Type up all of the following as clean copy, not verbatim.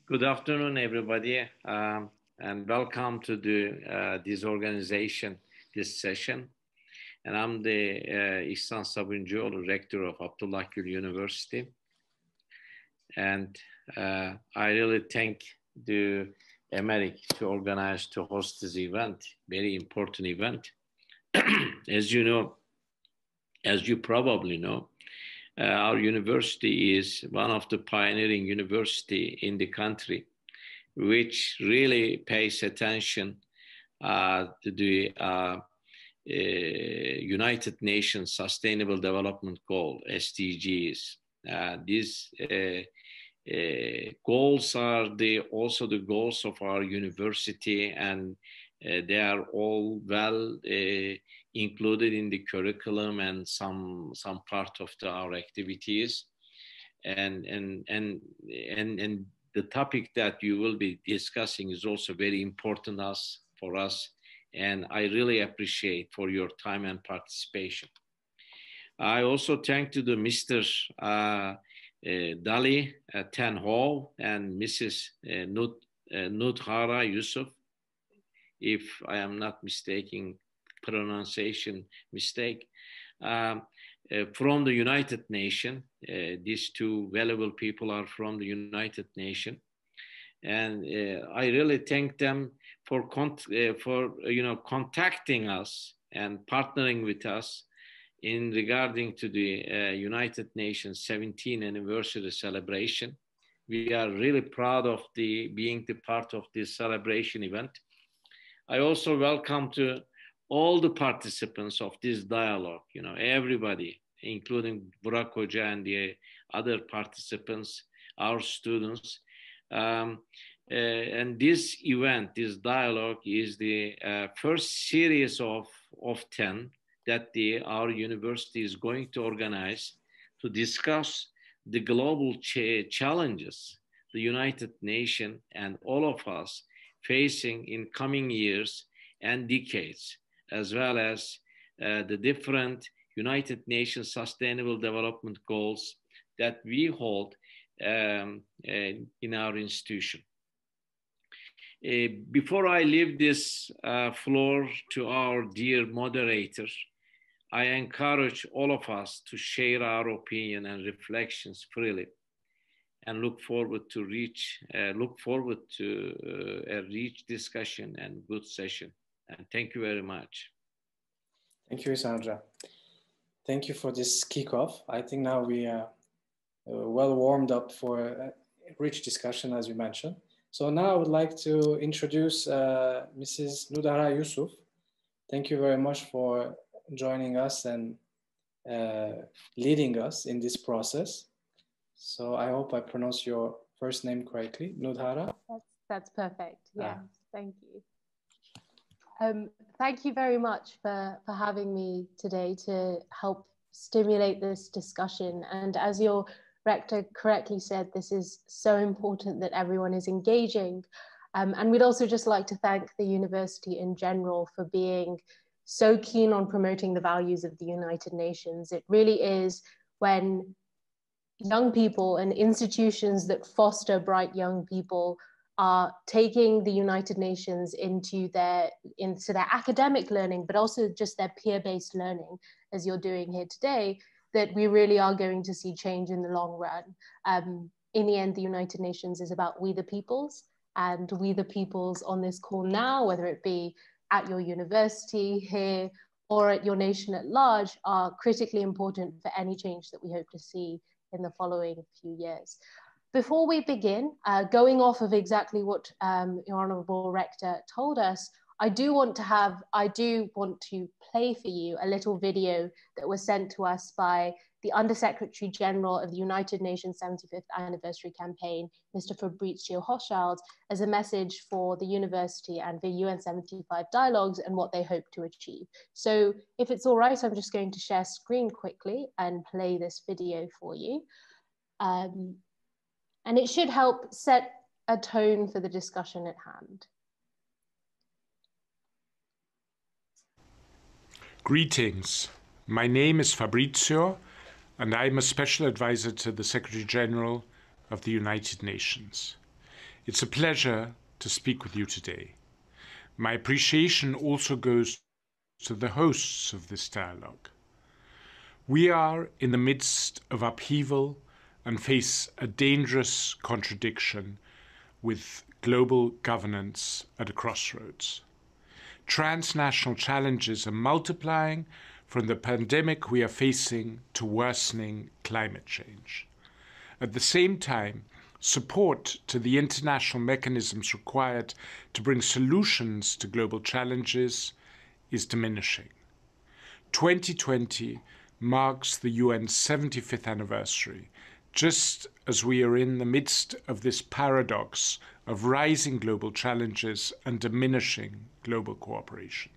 Good afternoon, everybody, and welcome to this organization, this session. And I'm the İhsan Sabuncuoğlu, Rector of Abdullah Gül University. And I really thank the Americ to organize, to host this event, very important event. As you know, as you probably know, our university is one of the pioneering university in the country, which really pays attention to the United Nations Sustainable Development Goal, SDGs. These goals are also the goals of our university, and they are all well included in the curriculum and some part of our activities, and the topic that you will be discussing is also very important for us, and I really appreciate for your time and participation. I also thank to the Mr. Dali Tenho and Mrs. Nudhara Yusuf, if I am not mistaken pronunciation mistake, from the United Nations. These two valuable people are from the United Nations, and I really thank them for contacting us and partnering with us in regarding to the United Nations 17th anniversary celebration. We are really proud of being the part of this celebration event. I also welcome to all the participants of this dialogue, everybody, including Burak Hoca and the other participants, our students. And this event, this dialogue is the first series of 10 that our university is going to organize to discuss the global challenges the United Nations and all of us facing in coming years and decades, as well as the different United Nations Sustainable Development Goals that we hold in our institution. Before I leave this floor to our dear moderator, I encourage all of us to share our opinion and reflections freely, and look forward to a rich discussion and good session. And thank you very much. Thank you, Sandra. Thank you for this kickoff. I think now we are well warmed up for a rich discussion, as you mentioned. So now I would like to introduce Mrs. Nudhara Yusuf. Thank you very much for joining us and leading us in this process. So I hope I pronounced your first name correctly, Nudhara. That's perfect. Yeah, thank you. Thank you very much for having me today to help stimulate this discussion. And as your rector correctly said, this is so important that everyone is engaging. And we'd also just like to thank the university in general for being so keen on promoting the values of the United Nations. It really is when young people and institutions that foster bright young people are taking the United Nations into their academic learning, but also just their peer-based learning, as you're doing here today, that we really are going to see change in the long run. In the end, the United Nations is about we the peoples, and we the peoples on this call now, whether it be at your university here or at your nation at large, are critically important for any change that we hope to see in the following few years. Before we begin, going off of exactly what your Honourable Rector told us, I do want to play for you a little video that was sent to us by the Under-Secretary General of the United Nations 75th Anniversary Campaign, Mr. Fabrizio Hochschild, as a message for the university and the UN 75 dialogues and what they hope to achieve. So if it's all right, I'm just going to share screen quickly and play this video for you. And it should help set a tone for the discussion at hand. Greetings. My name is Fabrizio, and I'm a special advisor to the Secretary General of the United Nations. It's a pleasure to speak with you today. My appreciation also goes to the hosts of this dialogue. We are in the midst of upheaval and face a dangerous contradiction with global governance at a crossroads. Transnational challenges are multiplying, from the pandemic we are facing to worsening climate change. At the same time, support to the international mechanisms required to bring solutions to global challenges is diminishing. 2020 marks the UN's 75th anniversary, just as we are in the midst of this paradox of rising global challenges and diminishing global cooperation.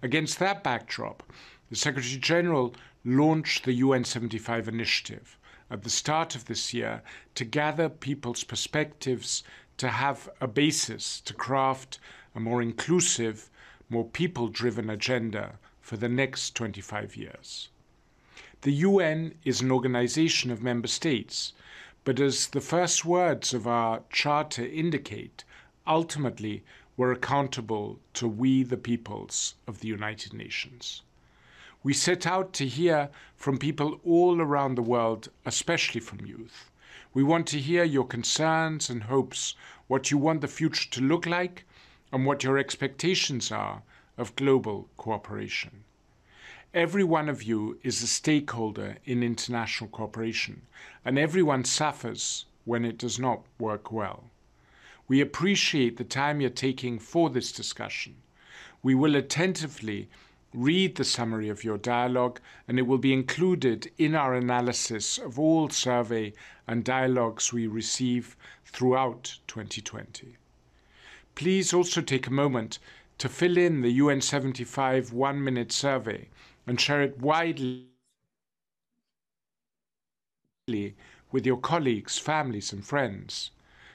Against that backdrop, the Secretary General launched the UN 75 initiative at the start of this year to gather people's perspectives, to have a basis to craft a more inclusive, more people-driven agenda for the next 25 years. The UN is an organization of member states, but as the first words of our charter indicate, ultimately we're accountable to we the peoples of the United Nations. We set out to hear from people all around the world, especially from youth. We want to hear your concerns and hopes, what you want the future to look like, and what your expectations are of global cooperation. Every one of you is a stakeholder in international cooperation, and everyone suffers when it does not work well. We appreciate the time you're taking for this discussion. We will attentively read the summary of your dialogue, and it will be included in our analysis of all survey and dialogues we receive throughout 2020. Please also take a moment to fill in the UN 75 one-minute survey and share it widely with your colleagues, families, and friends,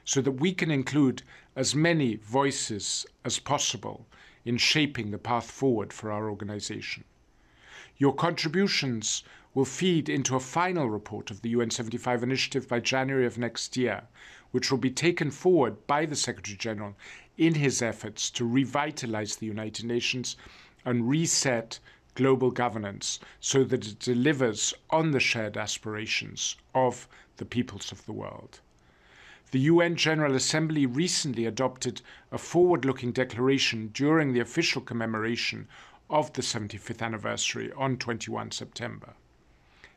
so that we can include as many voices as possible in shaping the path forward for our organization. Your contributions will feed into a final report of the UN 75 initiative by January of next year, which will be taken forward by the Secretary General in his efforts to revitalize the United Nations and reset global governance so that it delivers on the shared aspirations of the peoples of the world. The UN General Assembly recently adopted a forward-looking declaration during the official commemoration of the 75th anniversary on 21 September.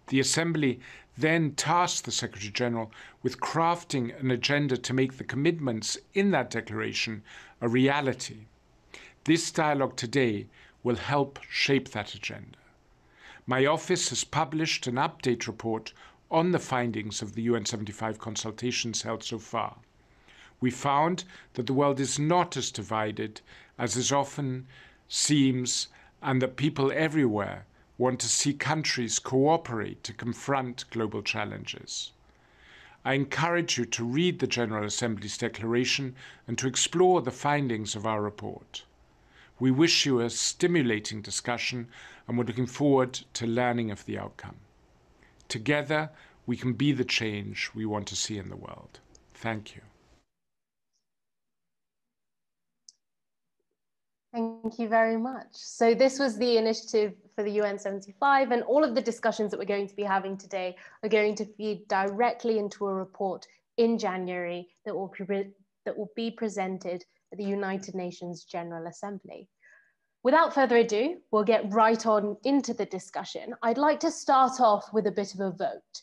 The Assembly then tasked the Secretary General with crafting an agenda to make the commitments in that declaration a reality. This dialogue today will help shape that agenda. My office has published an update report on the findings of the UN 75 consultations held so far. We found that the world is not as divided as it often seems, and that people everywhere want to see countries cooperate to confront global challenges. I encourage you to read the General Assembly's declaration and to explore the findings of our report. We wish you a stimulating discussion, and we're looking forward to learning of the outcome. Together, we can be the change we want to see in the world. Thank you. Thank you very much. So this was the initiative for the UN 75, and all of the discussions that we're going to be having today are going to feed directly into a report in January that will be presented at the United Nations General Assembly. Without further ado, we'll get right on into the discussion. I'd like to start off with a bit of a vote.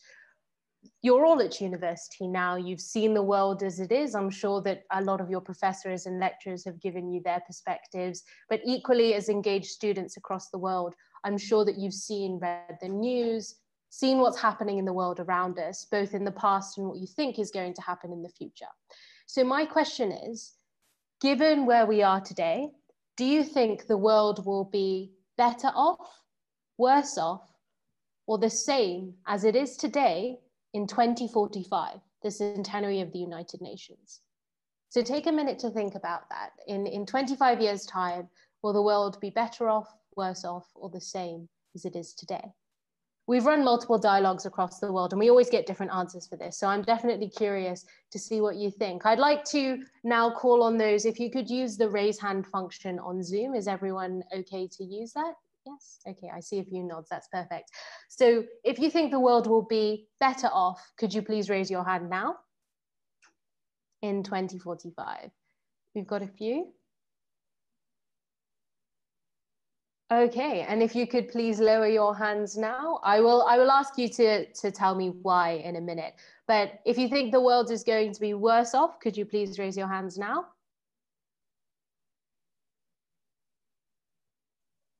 You're all at university now, you've seen the world as it is. I'm sure that a lot of your professors and lecturers have given you their perspectives, but equally as engaged students across the world, I'm sure that you've read the news, seen what's happening in the world around us, both in the past and what you think is going to happen in the future. So my question is, given where we are today, do you think the world will be better off, worse off, or the same as it is today in 2045, the centenary of the United Nations? So take a minute to think about that. In 25 years' time, will the world be better off, worse off, or the same as it is today? we've run multiple dialogues across the world and we always get different answers for this. So I'm definitely curious to see what you think. I'd like to now call on those, if you could use the raise hand function on Zoom. Is everyone okay to use that? Yes, okay, I see a few nods, that's perfect. So if you think the world will be better off, could you please raise your hand now? In 2045. We've got a few. Okay, and if you could please lower your hands now. I will ask you to tell me why in a minute. But if you think the world is going to be worse off, could you please raise your hands now?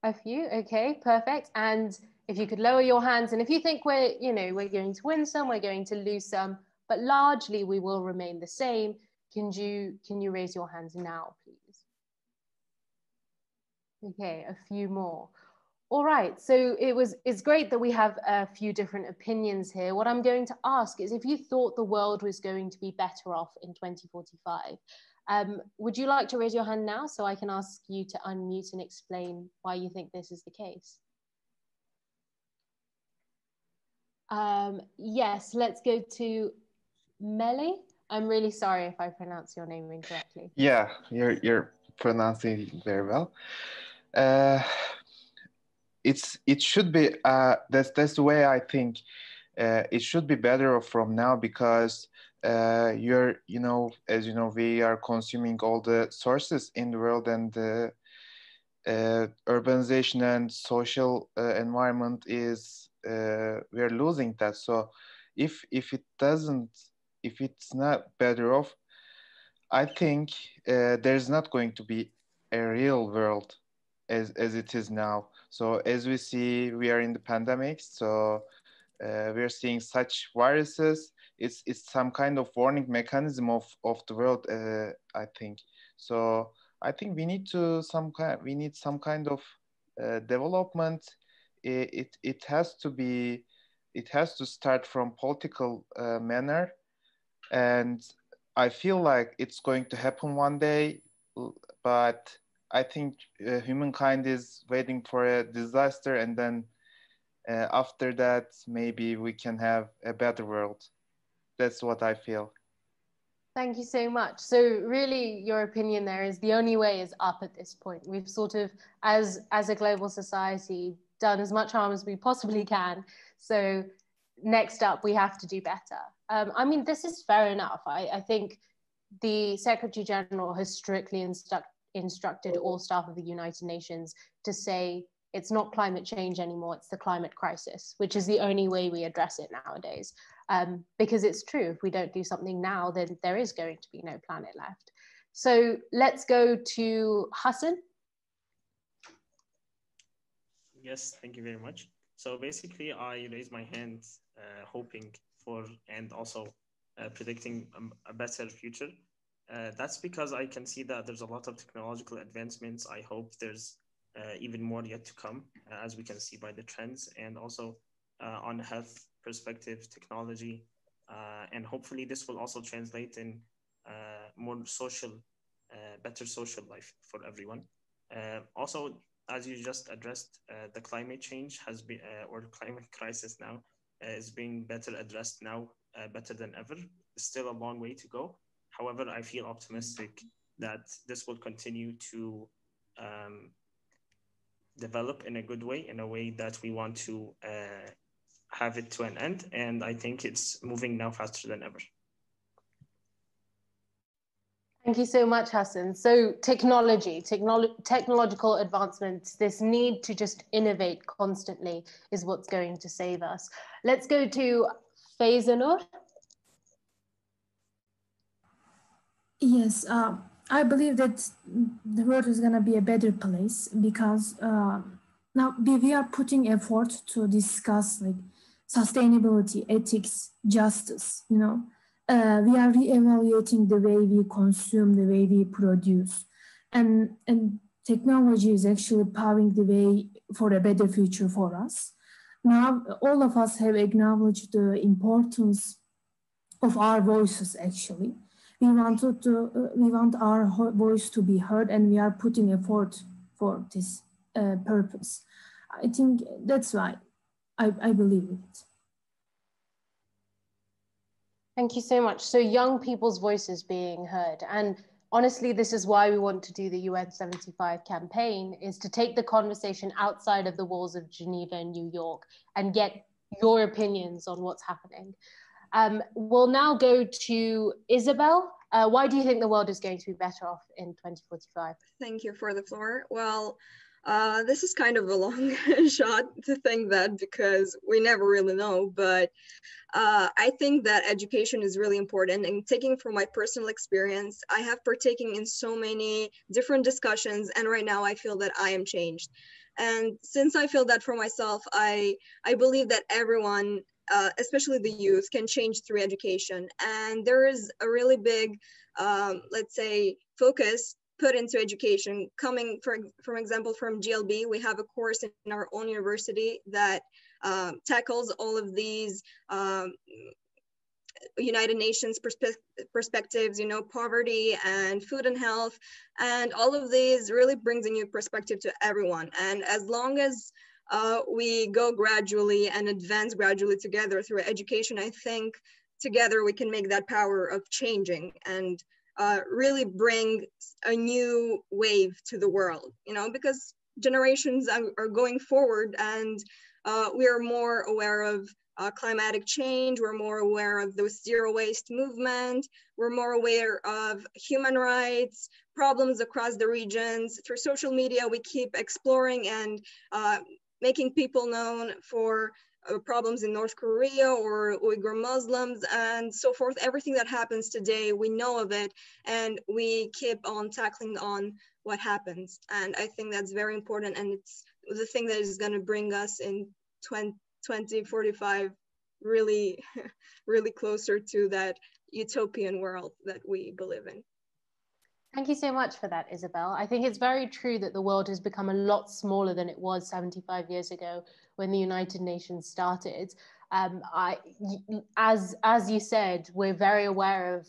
A few, okay, perfect. And if you could lower your hands, and if you think we're going to win some, we're going to lose some, but largely we will remain the same, can you raise your hands now, please? Okay, a few more. All right, so it's great that we have a few different opinions here. What I'm going to ask is, if you thought the world was going to be better off in 2045, would you like to raise your hand now so I can ask you to unmute and explain why you think this is the case? Yes, let's go to Mele. I'm really sorry if I pronounce your name incorrectly. Yeah, you're pronouncing it very well. It should be that's the way I think. It should be better from now, because as you know, we are consuming all the sources in the world, and the urbanization and social environment is we are losing that. So if it's not better off, I think there's not going to be a real world as it is now. So as we see, we are in the pandemic, so we are seeing such viruses. It's some kind of warning mechanism of the world, I think. So I think we need some kind of development. It has to start from political manner, and I feel like it's going to happen one day, but I think humankind is waiting for a disaster, and then after that, maybe we can have a better world. That's what I feel. Thank you so much. So really, your opinion there is the only way is up at this point. We've sort of, as a global society, done as much harm as we possibly can. So next up, we have to do better. I mean, this is fair enough. I think the Secretary General has strictly instructed all staff of the United Nations to say it's not climate change anymore, it's the climate crisis, which is the only way we address it nowadays. Because it's true, if we don't do something now, then there is going to be no planet left. So let's go to Hassan. Yes, thank you very much. So basically, I raised my hand hoping for and also predicting a better future. That's because I can see that there's a lot of technological advancements. I hope there's even more yet to come, as we can see by the trends, and also on a health perspective, technology, and hopefully this will also translate in more social, better social life for everyone. Also, as you just addressed, the climate change has been, or climate crisis now, is being better addressed now, better than ever. It's still a long way to go. However, I feel optimistic that this will continue to develop in a good way, in a way that we want to have it to an end. And I think it's moving now faster than ever. Thank you so much, Hassan. So technological advancements, this need to just innovate constantly is what's going to save us. Let's go to Feyzanur. Yes, I believe that the world is going to be a better place because now we are putting effort to discuss like sustainability, ethics, justice, you know. We are re-evaluating the way we consume, the way we produce. And technology is actually paving the way for a better future for us. Now, all of us have acknowledged the importance of our voices, actually. We want our voice to be heard, and we are putting effort for this purpose. I think that's why I believe it. Thank you so much. So young people's voices being heard. And honestly, this is why we want to do the UN 75 campaign, is to take the conversation outside of the walls of Geneva and New York and get your opinions on what's happening. We'll now go to Isabel. Why do you think the world is going to be better off in 2045? Thank you for the floor. Well, this is kind of a long shot to think that, because we never really know, but I think that education is really important. And taking from my personal experience, I have partaken in so many different discussions, and right now I feel that I am changed. And since I feel that for myself, I believe that everyone, especially the youth, can change through education. And there is a really big, let's say, focus put into education. Coming, for example, from GLB, we have a course in our own university that tackles all of these United Nations perspectives, you know, poverty and food and health, and all of these really brings a new perspective to everyone. And as long as we go gradually and advance gradually together through education, I think together we can make that power of changing and really bring a new wave to the world, you know, because generations are going forward, and we are more aware of climatic change, we're more aware of the zero waste movement, we're more aware of human rights, problems across the regions. Through social media, we keep exploring and making people known for problems in North Korea or Uyghur Muslims and so forth. Everything that happens today, we know of it, and we keep on tackling on what happens. And I think that's very important, and it's the thing that is going to bring us in 2045 really, really closer to that utopian world that we believe in. Thank you so much for that, Isabel. I think it's very true that the world has become a lot smaller than it was 75 years ago when the United Nations started. As you said, we're very aware of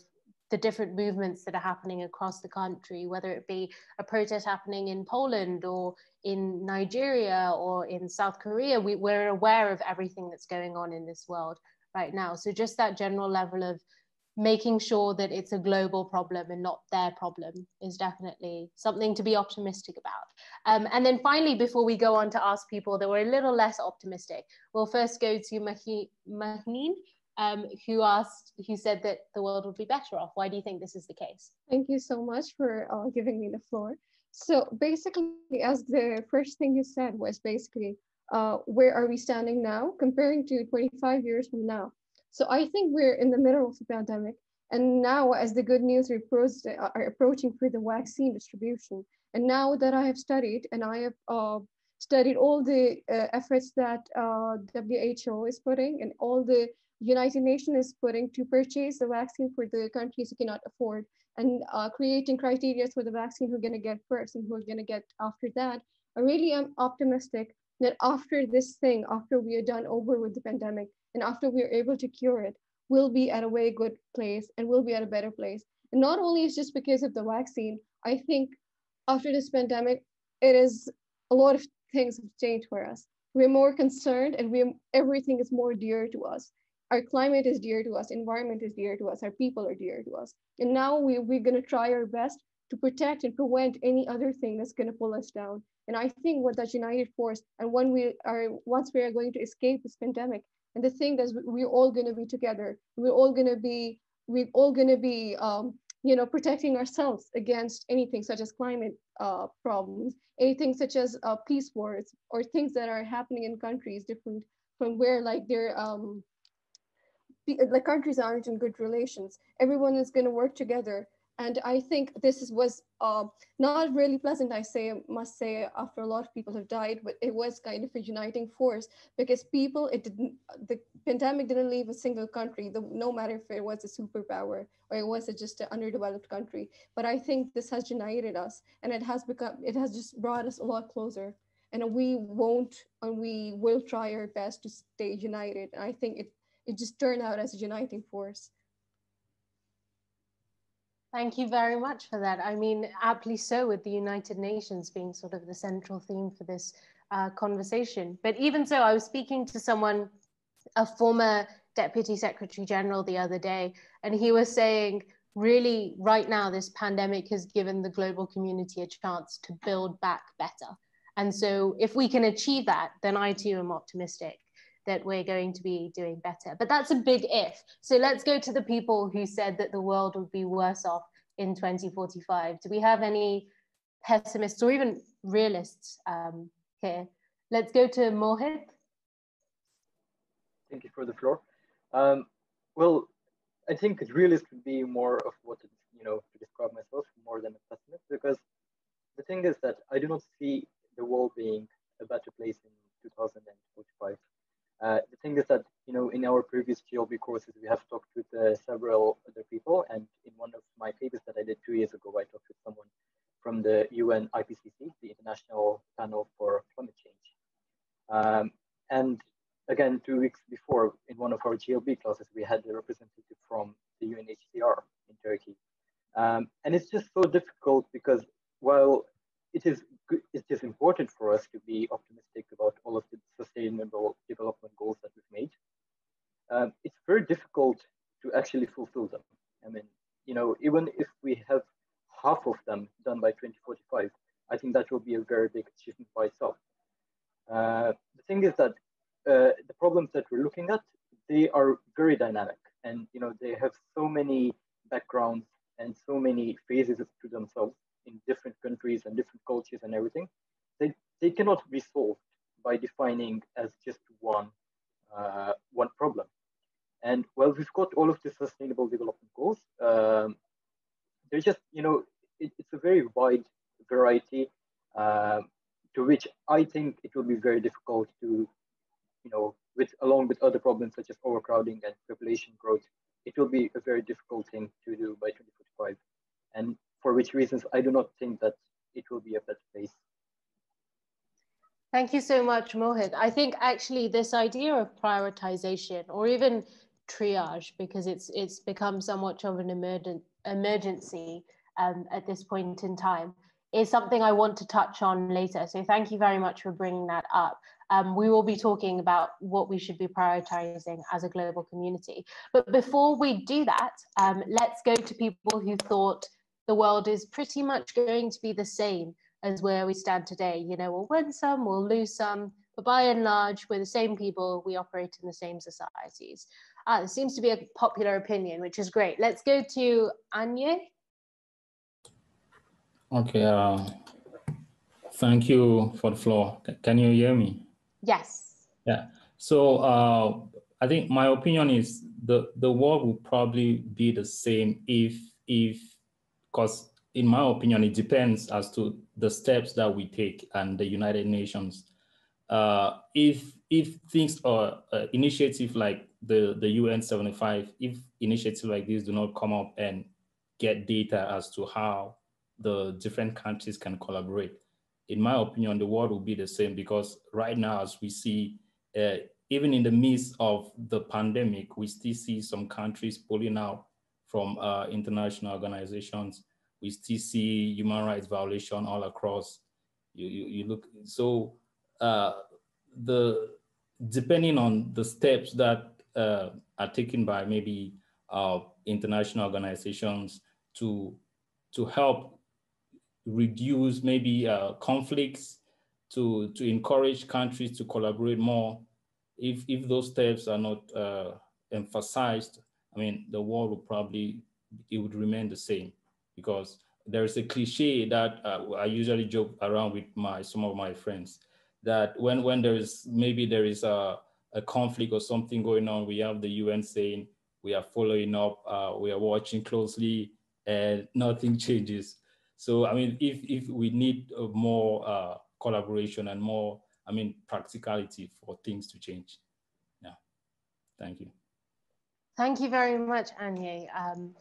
the different movements that are happening across the country, whether it be a protest happening in Poland or in Nigeria or in South Korea. We're aware of everything that's going on in this world right now. So just that general level of making sure that it's a global problem and not their problem is definitely something to be optimistic about. And then finally, before we go on to ask people that were a little less optimistic, we'll first go to Mahneen, who said that the world would be better off. Why do you think this is the case? Thank you so much for giving me the floor. So basically, as the first thing you said was basically, where are we standing now comparing to 25 years from now? So I think we're in the middle of the pandemic. And now as the good news reports are approaching for the vaccine distribution, and now that I have studied, and I have studied all the efforts that WHO is putting and all the United Nations is putting to purchase the vaccine for the countries who cannot afford, and creating criteria for the vaccine who are going to get first and who are going to get after that. I really am optimistic that after this thing, after we are done over with the pandemic, and after we are able to cure it, we'll be at a way good place and we'll be at a better place. And not only is just because of the vaccine, I think after this pandemic, it is a lot of things have changed for us. We're more concerned, and everything is more dear to us. Our climate is dear to us, environment is dear to us, our people are dear to us. And now we're gonna try our best to protect and prevent any other thing that's gonna pull us down. And I think with that united force, and once we are going to escape this pandemic, and the thing that we're all going to be together, we're all going to be protecting ourselves against anything such as climate problems, anything such as peace wars, or things that are happening in countries different from where countries aren't in good relations. Everyone is going to work together. And I think this was not really pleasant, must say, after a lot of people have died, but it was kind of a uniting force, because the pandemic didn't leave a single country, no matter if it was a superpower or it was just an underdeveloped country. But I think this has united us, and it has just brought us a lot closer. And we will try our best to stay united. And I think it just turned out as a uniting force. Thank you very much for that. I mean, aptly so, with the United Nations being sort of the central theme for this conversation. But even so, I was speaking to someone, a former Deputy Secretary General the other day, and he was saying, really, right now, this pandemic has given the global community a chance to build back better. And so if we can achieve that, then I too am optimistic that we're going to be doing better. But that's a big if. So let's go to the people who said that the world would be worse off in 2045. Do we have any pessimists or even realists here? Let's go to Mohit. Thank you for the floor. Well, I think a realist would be more of what, to describe myself more than a pessimist, because the thing is that I do not see the world being a better place in 2045. The thing is that, in our previous GLB courses, we have talked with several other people. And in one of my papers that I did 2 years ago, I talked with someone from the UN IPCC, the International Panel for Climate Change. And again, 2 weeks before, in one of our GLB classes, we had a representative from the UNHCR in Turkey. And it's just so difficult because while it is important for us to be optimistic about all of the sustainable development goals that we've made, it's very difficult to actually fulfill them. I mean, even if we have half of them done by 2045, I think that will be a very big achievement by itself. The thing is that the problems that we're looking at, they are very dynamic, and they have so many backgrounds and so many phases to themselves in different countries and different cultures and everything. They cannot be solved by defining as just one problem. And while we've got all of the sustainable development goals, they're just, it's a very wide variety to which I think it will be very difficult to, along with other problems such as overcrowding and population growth, it will be a very difficult thing to do by 2045. And for which reasons, I do not think that it will be a better place. Thank you so much, Mohit. I think actually this idea of prioritization or even triage, because it's become somewhat of an emergency at this point in time, is something I want to touch on later. So thank you very much for bringing that up. We will be talking about what we should be prioritizing as a global community. But before we do that, let's go to people who thought the world is pretty much going to be the same as where we stand today. We'll win some, we'll lose some, but by and large, we're the same people, we operate in the same societies. It seems to be a popular opinion, which is great. Let's go to Anye. Okay, thank you for the floor. Can you hear me? Yes. Yeah, so I think my opinion is the world will probably be the same if because in my opinion, it depends as to the steps that we take and the United Nations. If things are initiative like the UN 75, if initiatives like this do not come up and get data as to how the different countries can collaborate, in my opinion, the world will be the same, because right now, as we see, even in the midst of the pandemic, we still see some countries pulling out from international organizations. We still see human rights violation all across. You look, so depending on the steps that are taken by maybe international organizations to help reduce maybe conflicts, to encourage countries to collaborate more. If those steps are not emphasized, I mean, the world will probably, it would remain the same, because there's a cliche that I usually joke around with some of my friends, that when there is a conflict or something going on, we have the UN saying we are following up, we are watching closely, and nothing changes. So I mean, if we need more collaboration and more, I mean, practicality for things to change. Yeah, thank you. Thank you very much, Anye,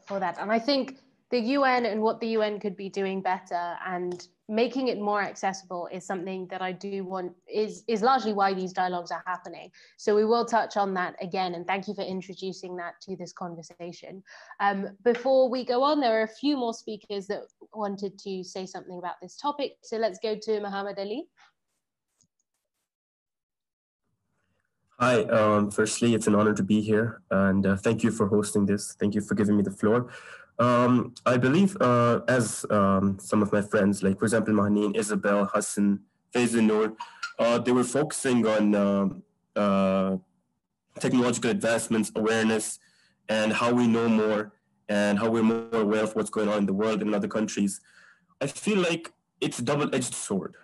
for that. And I think the UN and what the UN could be doing better and making it more accessible is something that I do want, is largely why these dialogues are happening. So we will touch on that again, and thank you for introducing that to this conversation. Before we go on, there are a few more speakers that wanted to say something about this topic. So let's go to Muhammad Ali. Hi, firstly, it's an honor to be here, and thank you for hosting this. Thank you for giving me the floor. I believe, as some of my friends, like for example, Mahneen, Isabel, Hassan, Faizun Noor, they were focusing on technological advancements, awareness, and how we know more, and how we're more aware of what's going on in the world and in other countries. I feel like it's a double-edged sword.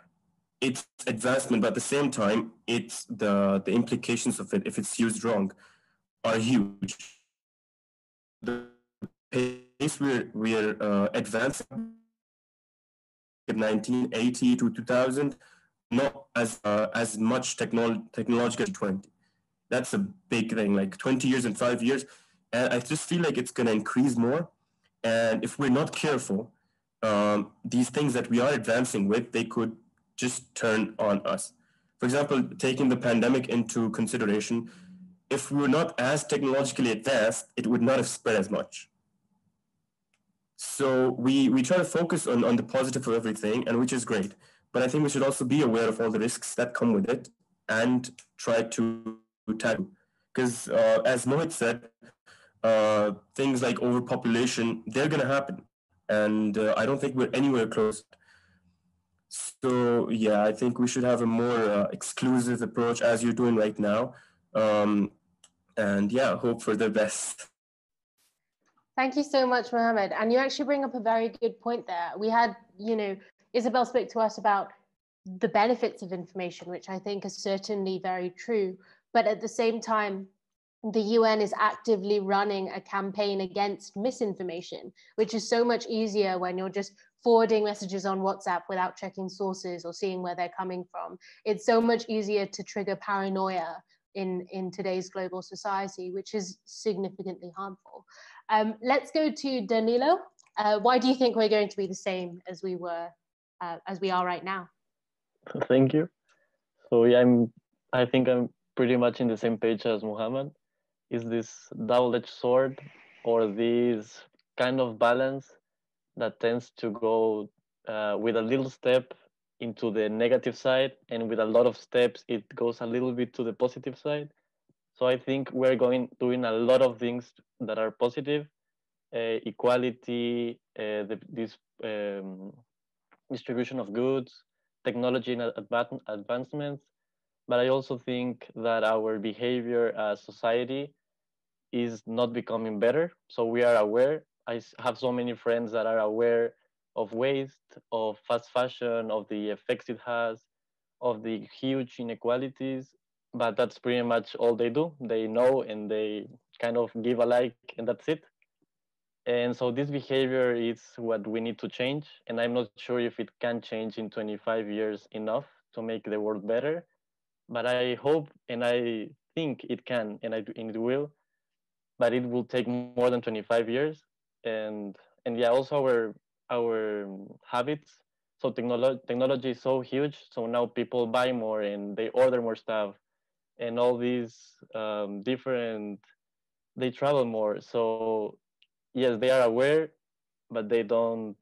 It's advancement, but at the same time, it's the implications of it, if it's used wrong, are huge. The pace we're advancing in 1980 to 2000, not as much technological as 20. That's a big thing, like 20 years and 5 years. And I just feel like it's going to increase more. And if we're not careful, these things that we are advancing with, they could just turn on us. For example, taking the pandemic into consideration, if we were not as technologically advanced, it would not have spread as much. So we try to focus on the positive of everything, and which is great. But I think we should also be aware of all the risks that come with it and try to tackle. Because as Mohit said, things like overpopulation, they're going to happen. And I don't think we're anywhere close. So yeah, I think we should have a more exclusive approach as you're doing right now. And yeah, hope for the best. Thank you so much, Mohammed. And you actually bring up a very good point there. We had, Isabel spoke to us about the benefits of information, which I think is certainly very true. But at the same time, the UN is actively running a campaign against misinformation, which is so much easier when you're just forwarding messages on WhatsApp without checking sources or seeing where they're coming from. It's so much easier to trigger paranoia in today's global society, which is significantly harmful. Let's go to Danilo. Why do you think we're going to be the same as we are right now? Thank you. So yeah, I think I'm pretty much in the same page as Muhammad. Is this double-edged sword, or this kind of balance that tends to go with a little step into the negative side, and with a lot of steps, it goes a little bit to the positive side. So I think we're doing a lot of things that are positive, equality, this distribution of goods, technology and advancements. But I also think that our behavior as society is not becoming better. So we are aware. I have so many friends that are aware of waste, of fast fashion, of the effects it has, of the huge inequalities, but that's pretty much all they do. They know and they kind of give a like, and that's it. And so this behavior is what we need to change. And I'm not sure if it can change in 25 years enough to make the world better. But I hope and I think it can, and it will. But it will take more than 25 years. And yeah, also our habits. So technology is so huge. So now people buy more and they order more stuff, and all these they travel more. So yes, they are aware, but they don't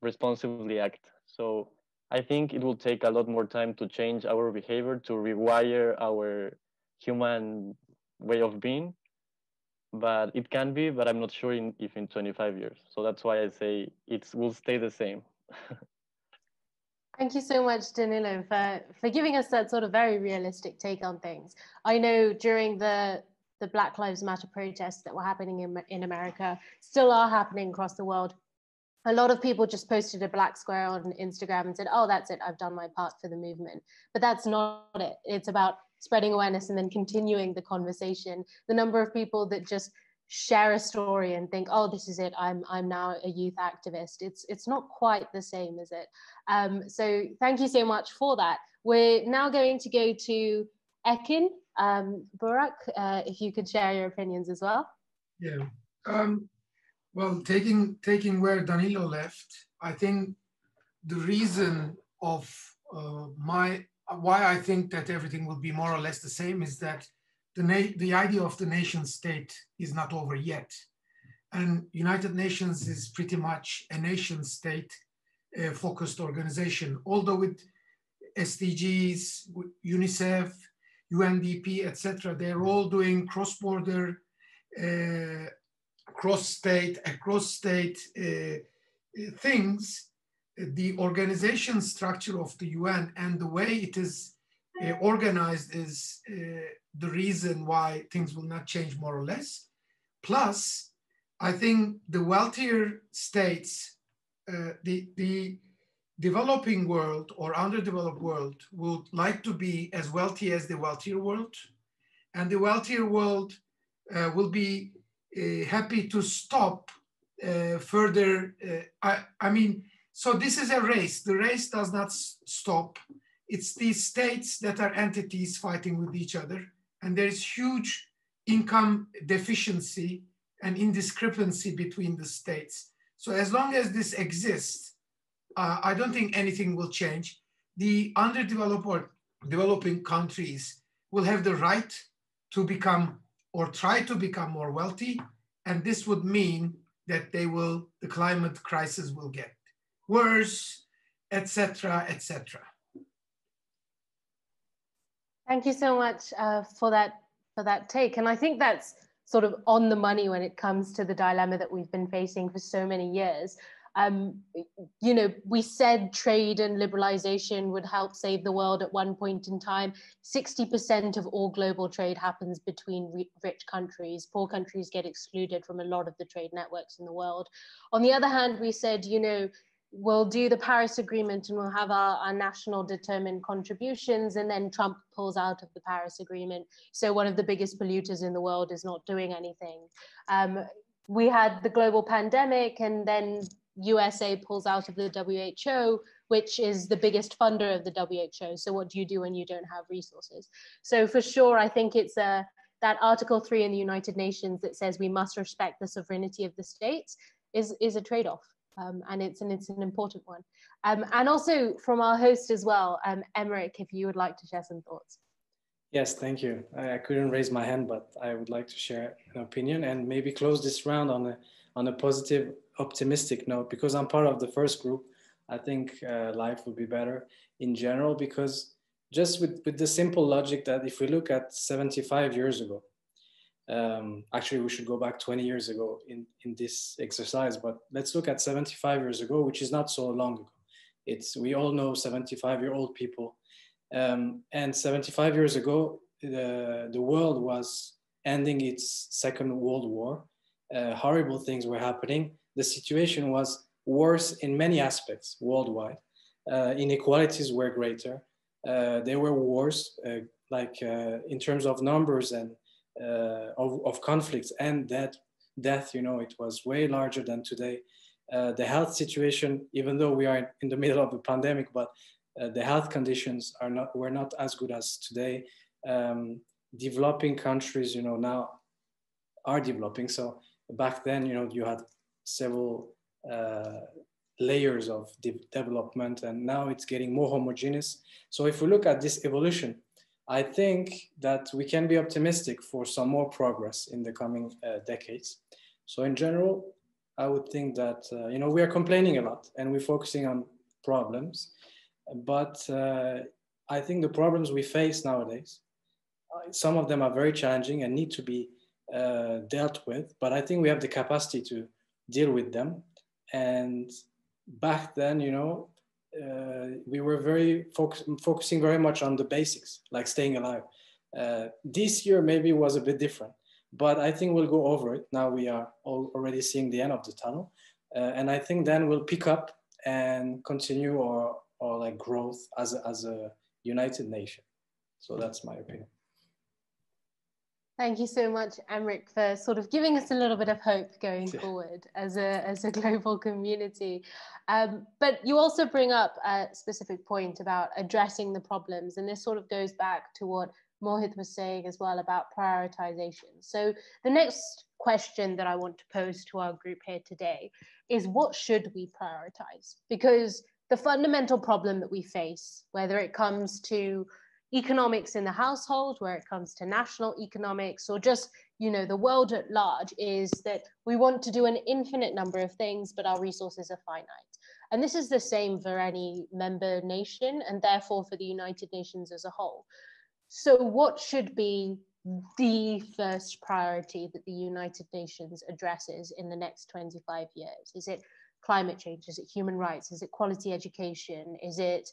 responsibly act. So I think it will take a lot more time to change our behavior, to rewire our human way of being. But it can be, but I'm not sure if in 25 years. So that's why I say it will stay the same. Thank you so much, Danilo, for giving us that sort of very realistic take on things. I know during the Black Lives Matter protests that were happening in America, still are happening across the world, a lot of people just posted a black square on Instagram and said, oh, that's it, I've done my part for the movement. But that's not it. It's about spreading awareness and then continuing the conversation. The number of people that just share a story and think, oh, this is it, I'm now a youth activist. It's not quite the same, is it? So thank you so much for that. We're now going to go to Ekin. Burak, if you could share your opinions as well. Yeah. Well, taking where Danilo left, I think the reason of why I think that everything will be more or less the same is that the idea of the nation state is not over yet. And United Nations is pretty much a nation state focused organization, although with SDGs, with UNICEF, UNDP, etc., they're all doing cross-border, cross-state, across-state things. The organization structure of the UN and the way it is organized is the reason why things will not change more or less. Plus, I think the wealthier states, the developing world or underdeveloped world would like to be as wealthy as the wealthier world. And the wealthier world will be happy to stop further. I mean, so this is a race. The race does not stop. It's these states that are entities fighting with each other. And there's huge income deficiency and indiscrepancy between the states. So as long as this exists, I don't think anything will change. The underdeveloped or developing countries will have the right to become or try to become more wealthy. And this would mean that the climate crisis will get worse, etc., etc. Thank you so much for that take. And I think that's sort of on the money when it comes to the dilemma that we've been facing for so many years. You know, we said trade and liberalization would help save the world at one point in time. 60% of all global trade happens between rich countries. Poor countries get excluded from a lot of the trade networks in the world. On the other hand, we said, you know, we'll do the Paris Agreement and we'll have our national determined contributions, and then Trump pulls out of the Paris Agreement. So one of the biggest polluters in the world is not doing anything. We had the global pandemic, and then USA pulls out of the WHO, which is the biggest funder of the WHO. So what do you do when you don't have resources? So for sure, I think it's that Article 3 in the United Nations that says we must respect the sovereignty of the states is a trade-off. And it's an important one. And also from our host as well, Emmerich, if you would like to share some thoughts. Yes, thank you. I couldn't raise my hand, but I would like to share an opinion and maybe close this round on a positive, optimistic note, because I'm part of the first group. I think life will be better in general, because just with the simple logic that if we look at 75 years ago, actually we should go back 20 years ago in this exercise, but let's look at 75 years ago, which is not so long ago. We all know 75-year-old people. And 75 years ago, the world was ending its Second World War. Horrible things were happening. The situation was worse in many aspects worldwide. Inequalities were greater. There were wars, in terms of numbers and of conflicts and death, you know, it was way larger than today. The health situation, even though we are in the middle of the pandemic, but the health conditions were not as good as today. Developing countries, you know, now are developing. So back then, you know, you had several layers of development, and now it's getting more homogeneous. So if we look at this evolution, I think that we can be optimistic for some more progress in the coming decades. So in general, I would think that, you know, we are complaining a lot and we're focusing on problems, but I think the problems we face nowadays, some of them are very challenging and need to be dealt with, but I think we have the capacity to deal with them. And back then, you know, we were focusing very much on the basics, like staying alive. This year maybe was a bit different, but I think we'll go over it. Now we are already seeing the end of the tunnel. And I think then we'll pick up and continue our like growth as a united nation. So that's my opinion. Thank you so much, Emmerich, for sort of giving us a little bit of hope going forward as a global community. But you also bring up a specific point about addressing the problems, and this sort of goes back to what Mohit was saying as well about prioritization. So the next question that I want to pose to our group here today is, what should we prioritize? Because the fundamental problem that we face, whether it comes to economics in the household, where it comes to national economics, or just, you know, the world at large, is that we want to do an infinite number of things, but our resources are finite. And this is the same for any member nation, and therefore for the United Nations as a whole. So what should be the first priority that the United Nations addresses in the next 25 years? Is it climate change? Is it human rights? Is it quality education? Is it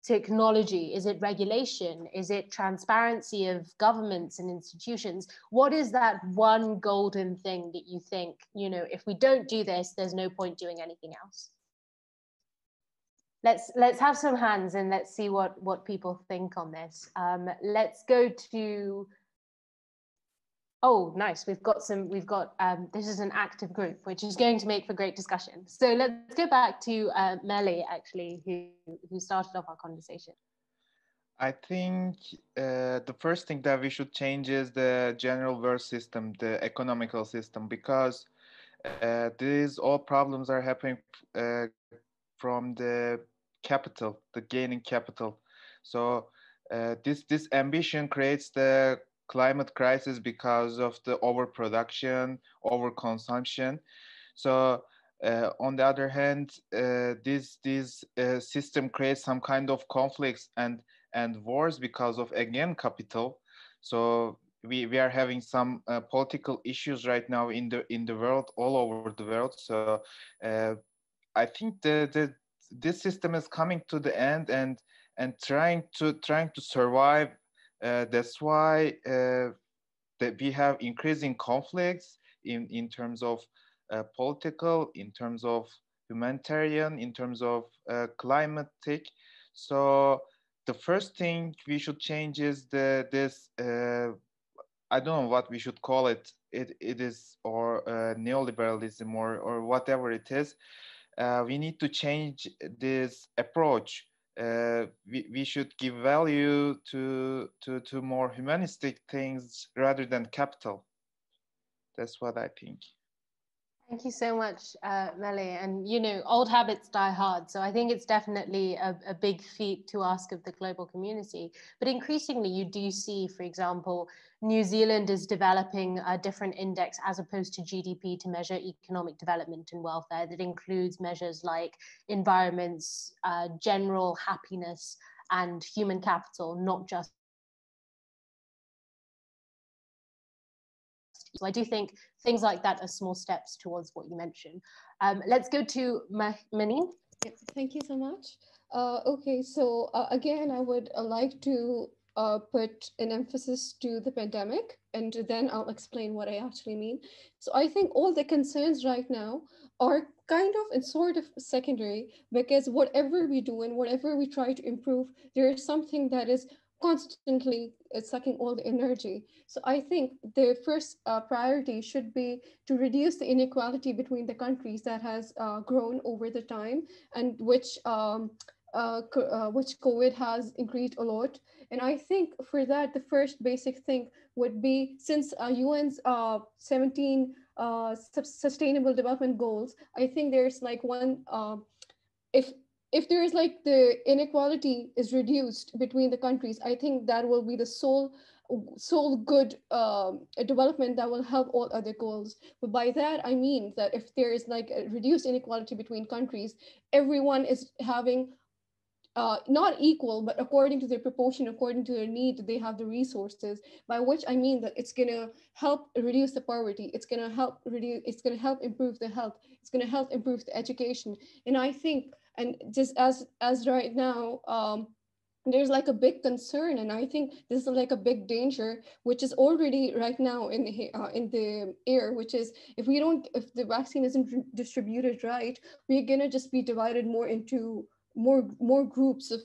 technology? Is it regulation? Is it transparency of governments and institutions? What is that one golden thing that you think, you know, if we don't do this, there's no point doing anything else? Let's have some hands and let's see what people think on this. Let's go to, oh, nice. We've got this is an active group, which is going to make for great discussion. So let's go back to Melly, actually, who started off our conversation. I think the first thing that we should change is the general world system, the economical system, because these all problems are happening from the capital, the gaining capital. So this ambition creates the climate crisis because of the overproduction, overconsumption. So on the other hand, this system creates some kind of conflicts and wars because of, again, capital. So we are having some political issues right now in the world, all over the world. So I think this system is coming to the end and trying to survive. That's why that we have increasing conflicts in terms of political, in terms of humanitarian, in terms of climatic. So the first thing we should change is this. I don't know what we should call it. It is or neoliberalism or whatever it is. We need to change this approach. We should give value to more humanistic things rather than capital. That's what I think. Thank you so much, Melly. And, you know, old habits die hard. So I think it's definitely a big feat to ask of the global community. But increasingly, you do see, for example, New Zealand is developing a different index as opposed to GDP to measure economic development and welfare that includes measures like environments, general happiness, and human capital, not just. So I do think things like that are small steps towards what you mentioned. Let's go to Maneen. Yeah, thank you so much. Okay, so again, I would like to put an emphasis to the pandemic, and then I'll explain what I actually mean. So I think all the concerns right now are kind of and sort of secondary, because whatever we do and whatever we try to improve, there is something that is constantly sucking all the energy. So I think the first priority should be to reduce the inequality between the countries that has grown over the time, and which COVID has increased a lot. And I think for that, the first basic thing would be, since UN's 17 Sustainable Development Goals, I think there's like one, if there is like the inequality is reduced between the countries, I think that will be the sole good development that will help all other goals. But by that, I mean that if there is like a reduced inequality between countries, everyone is having not equal, but according to their proportion, according to their need, they have the resources, by which I mean that it's going to help reduce the poverty. It's going to help improve the health. It's going to help improve the education. And I think, and just as right now, there's like a big concern, and I think this is like a big danger, which is already right now in the air, which is if the vaccine isn't distributed right, we're gonna just be divided more into more groups of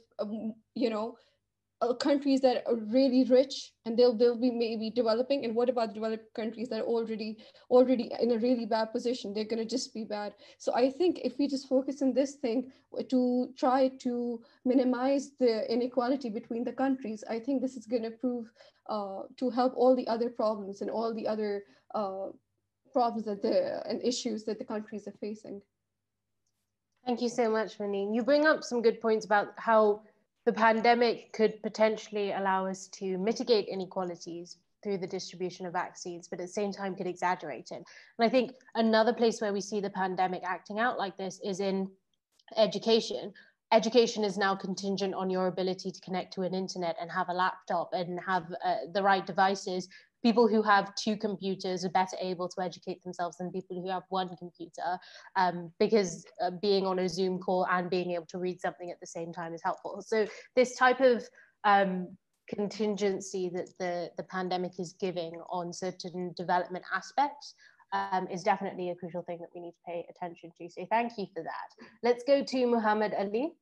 countries that are really rich, and they'll be maybe developing, and what about the developed countries that are already in a really bad position? They're going to just be bad. So I think if we just focus on this thing to try to minimize the inequality between the countries, I think this is going to prove to help all the other problems and all the other problems and issues that the countries are facing. Thank you so much, Maneen. You bring up some good points about how the pandemic could potentially allow us to mitigate inequalities through the distribution of vaccines, but at the same time could exaggerate it. And I think another place where we see the pandemic acting out like this is in education. education is now contingent on your ability to connect to an internet and have a laptop and have the right devices. People who have 2 computers are better able to educate themselves than people who have 1 computer, because being on a Zoom call and being able to read something at the same time is helpful. So this type of contingency that the pandemic is giving on certain development aspects is definitely a crucial thing that we need to pay attention to. So thank you for that. Let's go to Muhammad Ali.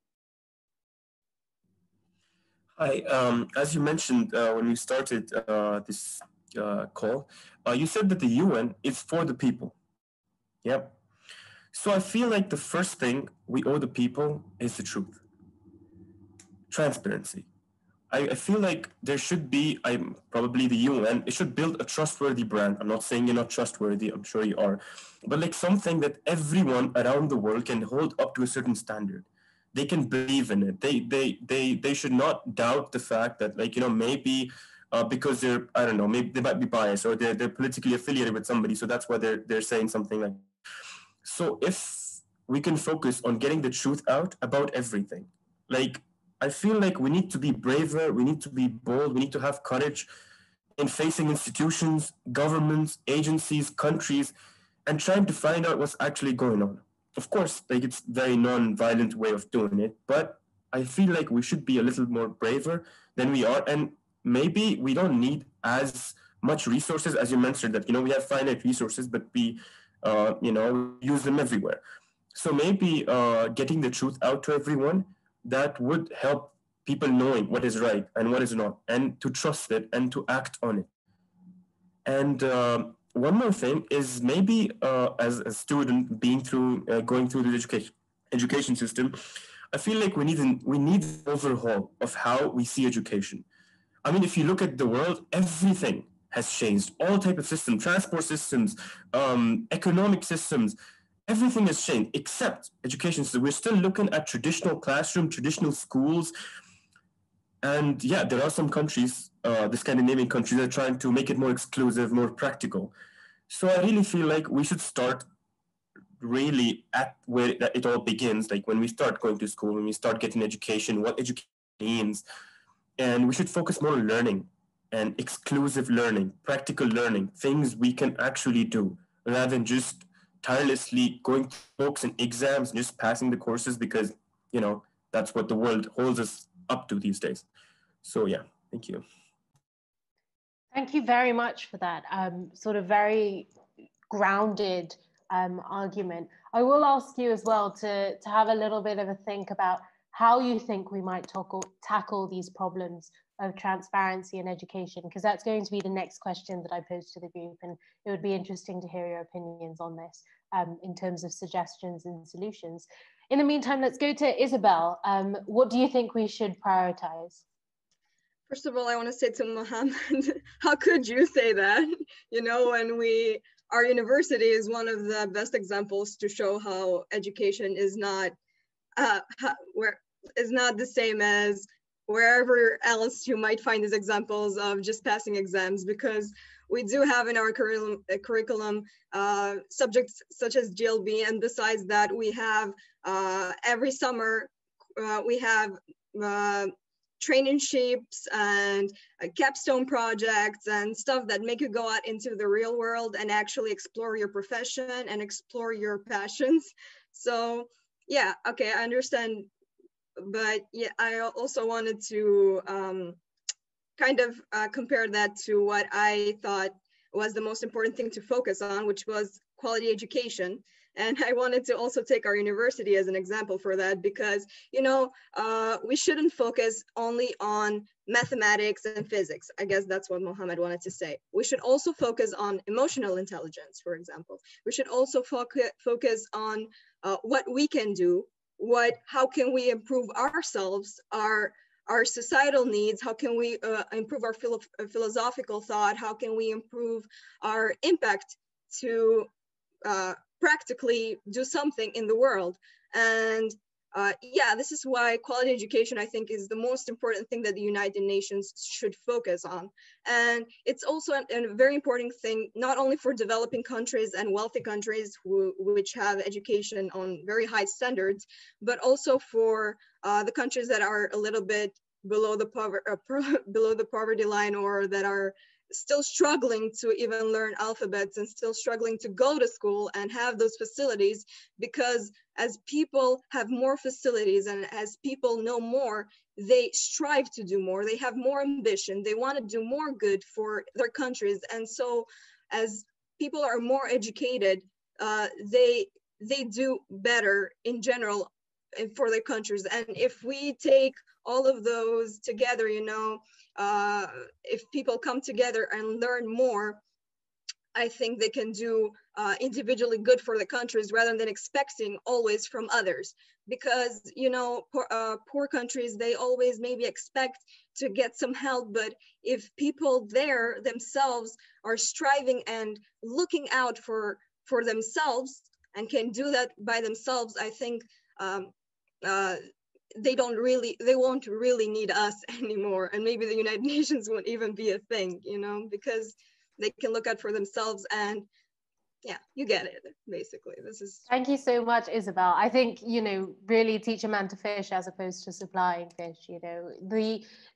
Hi, as you mentioned when we started this call, you said that the UN is for the people. Yep. So I feel like the first thing we owe the people is the truth. Transparency. I feel like there should be, probably the UN, it should build a trustworthy brand. I'm not saying you're not trustworthy, I'm sure you are, but like something that everyone around the world can hold up to a certain standard. They can believe in it. They should not doubt the fact that, like, you know, maybe because they're, I don't know, maybe they might be biased or they're politically affiliated with somebody, so that's why they're saying something like. So if we can focus on getting the truth out about everything, like, I feel like we need to be braver, we need to be bold, we need to have courage in facing institutions, governments, agencies, countries, and trying to find out what's actually going on. Of course, like, it's a very non-violent way of doing it, but I feel like we should be a little more braver than we are, and maybe we don't need as much resources as you mentioned that, you know, we have finite resources, but we, you know, use them everywhere. So maybe getting the truth out to everyone, that would help people knowing what is right and what is not, and to trust it and to act on it. And one more thing is maybe as a student being through, going through the education system, I feel like we need an overhaul of how we see education. I mean, if you look at the world, everything has changed. All type of systems, transport systems, economic systems, everything has changed except education. So we're still looking at traditional classroom, traditional schools. And yeah, there are some countries, the Scandinavian countries, that are trying to make it more exclusive, more practical. So I really feel like we should start really at where it all begins, like when we start going to school, when we start getting education, what education means. And we should focus more on learning and exclusive learning, practical learning, things we can actually do, rather than just tirelessly going to books and exams and just passing the courses because, you know, that's what the world holds us up to these days. So yeah, thank you. Thank you very much for that sort of very grounded argument. I will ask you as well to have a little bit of a think about how you think we might tackle these problems of transparency in education, because that's going to be the next question that I pose to the group, and it would be interesting to hear your opinions on this in terms of suggestions and solutions. In the meantime, let's go to Isabel. What do you think we should prioritize? First of all, I want to say to Mohammed, how could you say that? You know, when our university is one of the best examples to show how education is not is not the same as wherever else you might find these examples of just passing exams, because we do have in our curriculum subjects such as GLB, and besides that we have every summer we have traineeships and capstone projects and stuff that make you go out into the real world and actually explore your profession and explore your passions. So yeah, okay, I understand. But yeah, I also wanted to kind of compare that to what I thought was the most important thing to focus on, which was quality education. And I wanted to also take our university as an example for that, because, you know, we shouldn't focus only on mathematics and physics. I guess that's what Mohammed wanted to say. We should also focus on emotional intelligence, for example. We should also focus on what we can do, how can we improve ourselves, our societal needs, how can we improve our philosophical thought, how can we improve our impact to practically do something in the world. And yeah, this is why quality education, I think, is the most important thing that the United Nations should focus on. And it's also a very important thing, not only for developing countries and wealthy countries which have education on very high standards, but also for the countries that are a little bit below the poverty line, or that are still struggling to even learn alphabets and still struggling to go to school and have those facilities. Because as people have more facilities and as people know more, they strive to do more, they have more ambition, they want to do more good for their countries. And so as people are more educated, they do better in general for their countries. And if we take all of those together, you know, if people come together and learn more, I think they can do individually good for the countries rather than expecting always from others. Because, you know, poor countries, they always maybe expect to get some help, but if people there themselves are striving and looking out for themselves and can do that by themselves, I think they won't really need us anymore. And maybe the United Nations won't even be a thing, you know, because they can look out for themselves. And yeah, you get it, basically. This is. Thank you so much, Isabel. I think, you know, really teach a man to fish as opposed to supplying fish. You know,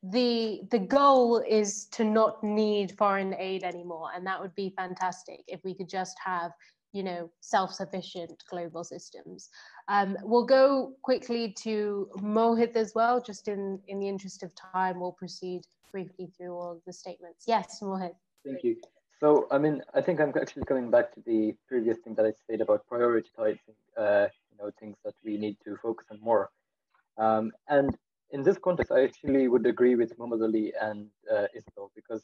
the goal is to not need foreign aid anymore. And that would be fantastic if we could just have, you know, self-sufficient global systems. We'll go quickly to Mohit as well, just in the interest of time. Will proceed briefly through all of the statements. Yes, Mohit. Thank you. So, I mean, I think I'm actually coming back to the previous thing that I said about prioritizing, you know, things that we need to focus on more. And in this context, I actually would agree with Muhammad Ali and Isabel, because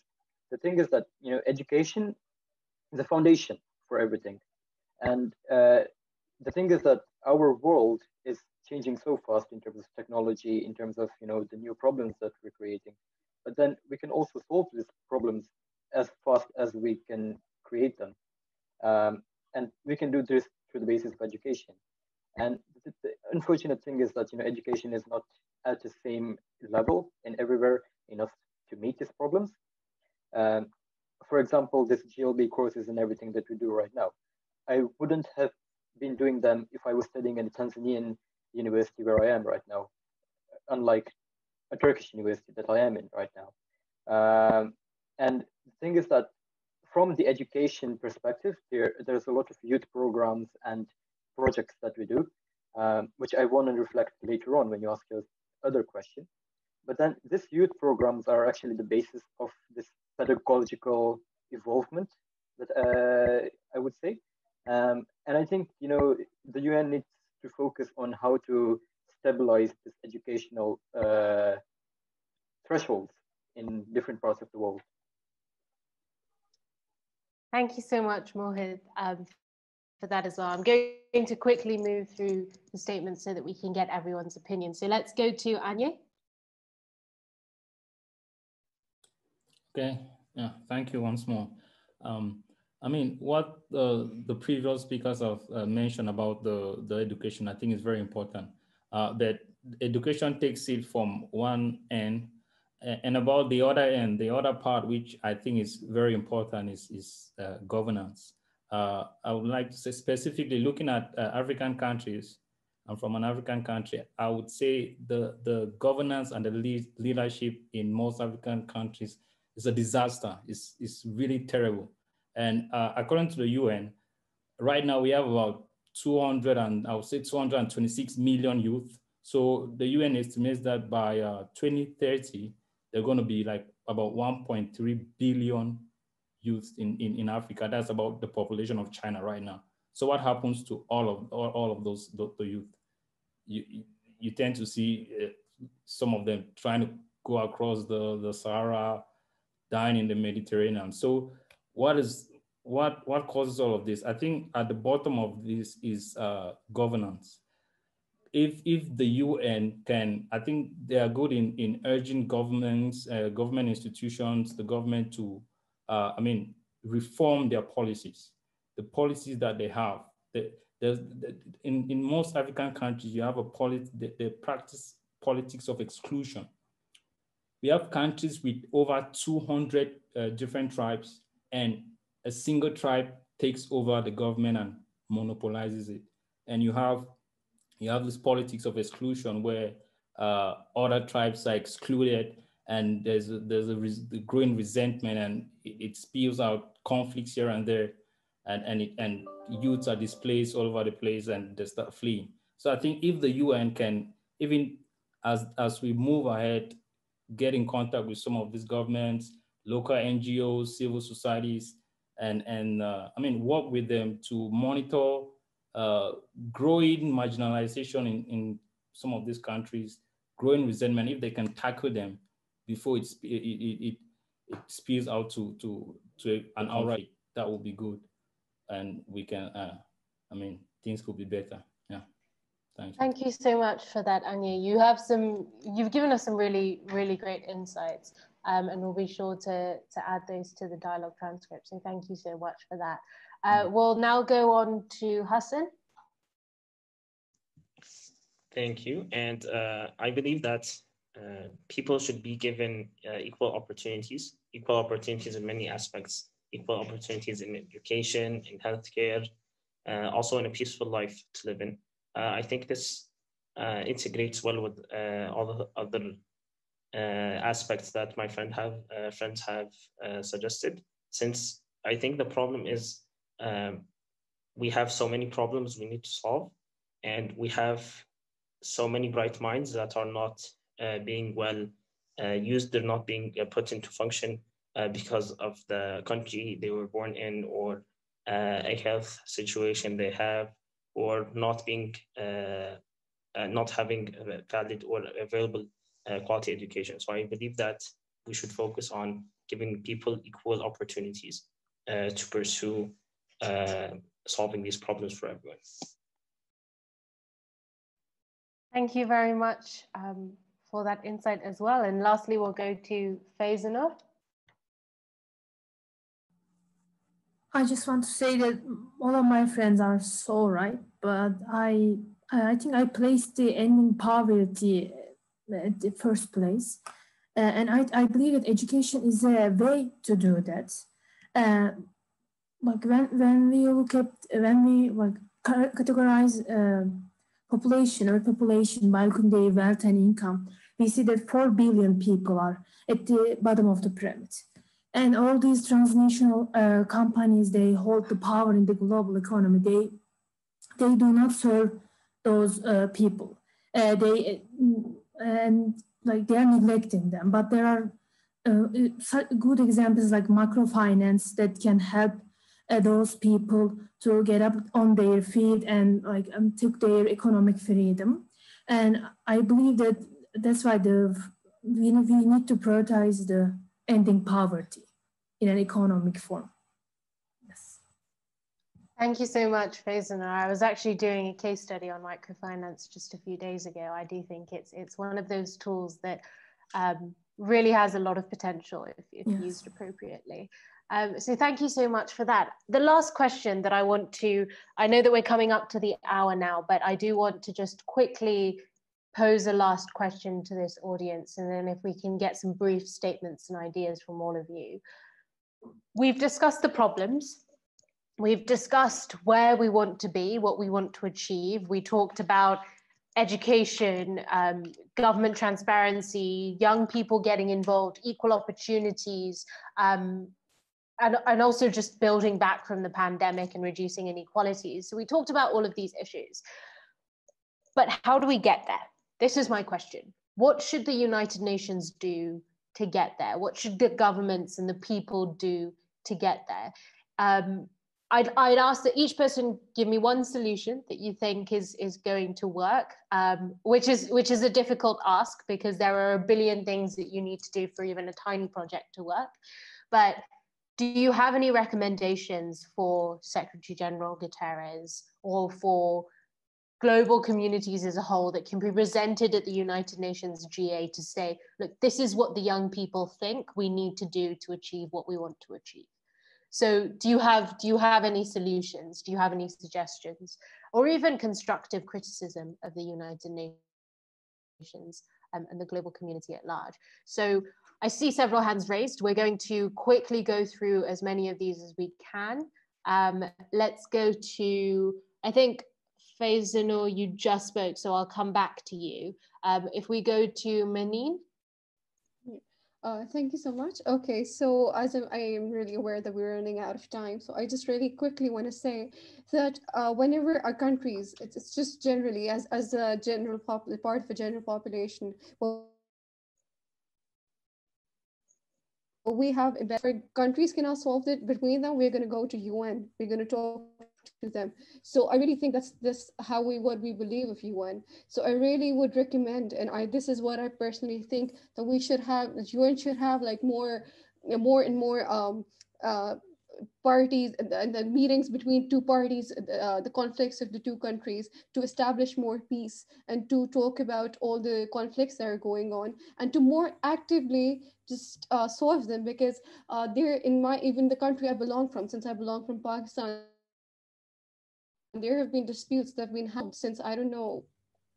the thing is that, you know, education is a foundation for everything. And the thing is that our world is changing so fast in terms of technology, in terms of, you know, the new problems that we're creating. But then we can also solve these problems as fast as we can create them. And we can do this through the basis of education. And the unfortunate thing is that, you know, education is not at the same level in everywhere enough to meet these problems. For example, this GLB courses and everything that we do right now, I wouldn't have been doing them if I was studying in a Tanzanian university where I am right now, unlike a Turkish university that I am in right now. And the thing is that from the education perspective, there's a lot of youth programs and projects that we do, which I want to reflect later on when you ask your other question. But then these youth programs are actually the basis of this pedagogical evolvement that I would say. And I think, you know, the UN needs to focus on how to stabilize this educational thresholds in different parts of the world. Thank you so much, Mohit, for that as well. I'm going to quickly move through the statements so that we can get everyone's opinion. So let's go to Anya. Okay, yeah, thank you once more. I mean, what the previous speakers have mentioned about the education, I think is very important. That education takes it from one end, and about the other end, the other part, which I think is very important, is governance. I would like to say specifically looking at African countries, and from an African country, I would say the governance and the leadership in most African countries is a disaster. It's really terrible. And according to the UN, right now we have about 226 million youth. So the UN estimates that by 2030, they're going to be like about 1.3 billion youth in Africa. That's about the population of China right now. So what happens to all of those the youth? You tend to see some of them trying to go across the Sahara, dying in the Mediterranean. So what causes all of this? I think at the bottom of this is governance. If the UN can, I think they are good in urging governments, government institutions, the government to, reform their policies, the policies that they have. In most African countries, you have they practice politics of exclusion. We have countries with over 200 different tribes, and a single tribe takes over the government and monopolizes it. And you have this politics of exclusion where other tribes are excluded, and there's a growing resentment, and it spills out conflicts here and there, and youths are displaced all over the place, and they start fleeing. So I think if the UN can, even as we move ahead, get in contact with some of these governments, local NGOs, civil societies, and work with them to monitor growing marginalization in some of these countries, growing resentment. If they can tackle them before it spills out to an outright, that would be good, and we can. Things could be better. Yeah. Thank you so much for that, Anya. You've given us some really, really great insights, and we'll be sure to add those to the dialogue transcript. So thank you so much for that. We'll now go on to Hassan. Thank you. And I believe that people should be given equal opportunities in many aspects, equal opportunities in education, in healthcare, also in a peaceful life to live in. I think this integrates well with all the other aspects that my friends have suggested. Since I think the problem is we have so many problems we need to solve, and we have so many bright minds that are not being well used. They're not being put into function because of the country they were born in, or a health situation they have, or not having valid or available quality education. So I believe that we should focus on giving people equal opportunities to pursue solving these problems for everyone. Thank you very much for that insight as well. And lastly, we'll go to Faizanur. I just want to say that all of my friends are so right, but I think I placed the ending poverty at the first place. And I believe that education is a way to do that. Like when we categorize population by looking their wealth and income, we see that 4 billion people are at the bottom of the pyramid. And all these transnational companies, they hold the power in the global economy. They do not serve those people. They are neglecting them. But there are good examples like microfinance that can help those people to get up on their feet and take their economic freedom. And I believe that that's why we need to prioritize the ending poverty in an economic form. Yes. Thank you so much, Faizanur. I was actually doing a case study on microfinance just a few days ago. I do think it's one of those tools that really has a lot of potential if yes. used appropriately. So thank you so much for that. The last question that I know that we're coming up to the hour now, but I do want to just quickly pose a last question to this audience, and then if we can get some brief statements and ideas from all of you. We've discussed the problems. We've discussed where we want to be, what we want to achieve. We talked about education, government transparency, young people getting involved, equal opportunities, and also just building back from the pandemic and reducing inequalities. So we talked about all of these issues. But how do we get there? This is my question. What should the United Nations do to get there? What should the governments and the people do to get there? I'd ask that each person give me one solution that you think is going to work, which is a difficult ask because there are a billion things that you need to do for even a tiny project to work. But do you have any recommendations for Secretary General Guterres or for global communities as a whole that can be presented at the United Nations GA to say, look, this is what the young people think we need to do to achieve what we want to achieve? So do you have any solutions? Do you have any suggestions? or even constructive criticism of the United Nations and the global community at large. So I see several hands raised. We're going to quickly go through as many of these as we can. Let's go to, I think, Faizanur, you just spoke, so I'll come back to you. If we go to Maneen. Thank you so much. Okay, so as I am really aware that we're running out of time, so I just really quickly want to say that whenever our countries, it's just generally as a general part of a general population, well, we have countries cannot solve it between them. We're going to go to UN. We're going to talk to them. So I really think that's what we believe of UN. So I really would recommend, and this is what I personally think, that we should have, that UN should have like more and more parties and the meetings between two parties, the conflicts of the two countries, to establish more peace and to talk about all the conflicts that are going on and to more actively just solve them, because they're even the country I belong from, since I belong from Pakistan, there have been disputes that have been held since, I don't know,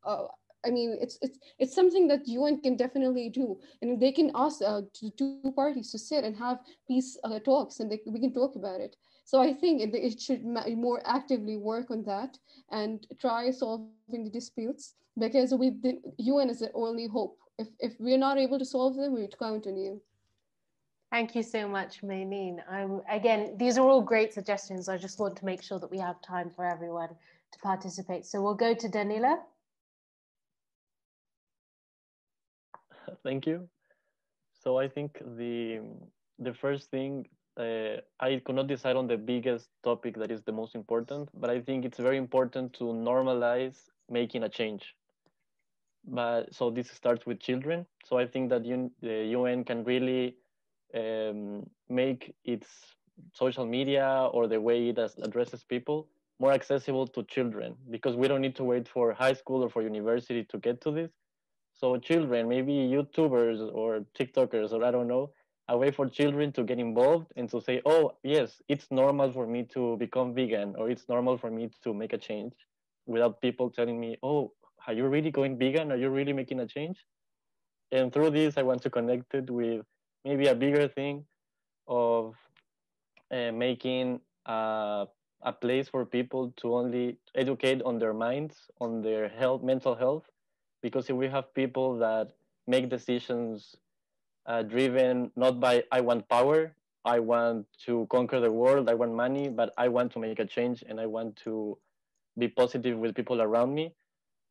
I mean, it's something that UN can definitely do, and they can ask the two parties to sit and have peace talks, and we can talk about it. So I think it should more actively work on that and try solving the disputes, because the UN is the only hope. If we're not able to solve them, we would count on you. Thank you so much, Maneen. Again, these are all great suggestions. I just want to make sure that we have time for everyone to participate. So we'll go to Danila. Thank you. So I think the first thing, I could not decide on the biggest topic that is the most important, but I think it's very important to normalize making a change. But so this starts with children. So I think that the UN can really make its social media or the way it addresses people more accessible to children, because we don't need to wait for high school or for university to get to this. So children, maybe YouTubers or TikTokers, or I don't know, a way for children to get involved and to say, oh, yes, it's normal for me to become vegan, or it's normal for me to make a change, without people telling me, oh, are you really going vegan? Are you really making a change? And through this, I want to connect it with maybe a bigger thing of making a place for people to only educate on their minds, on their health, mental health. Because if we have people that make decisions driven not by, I want power, I want to conquer the world, I want money, but I want to make a change and I want to be positive with people around me,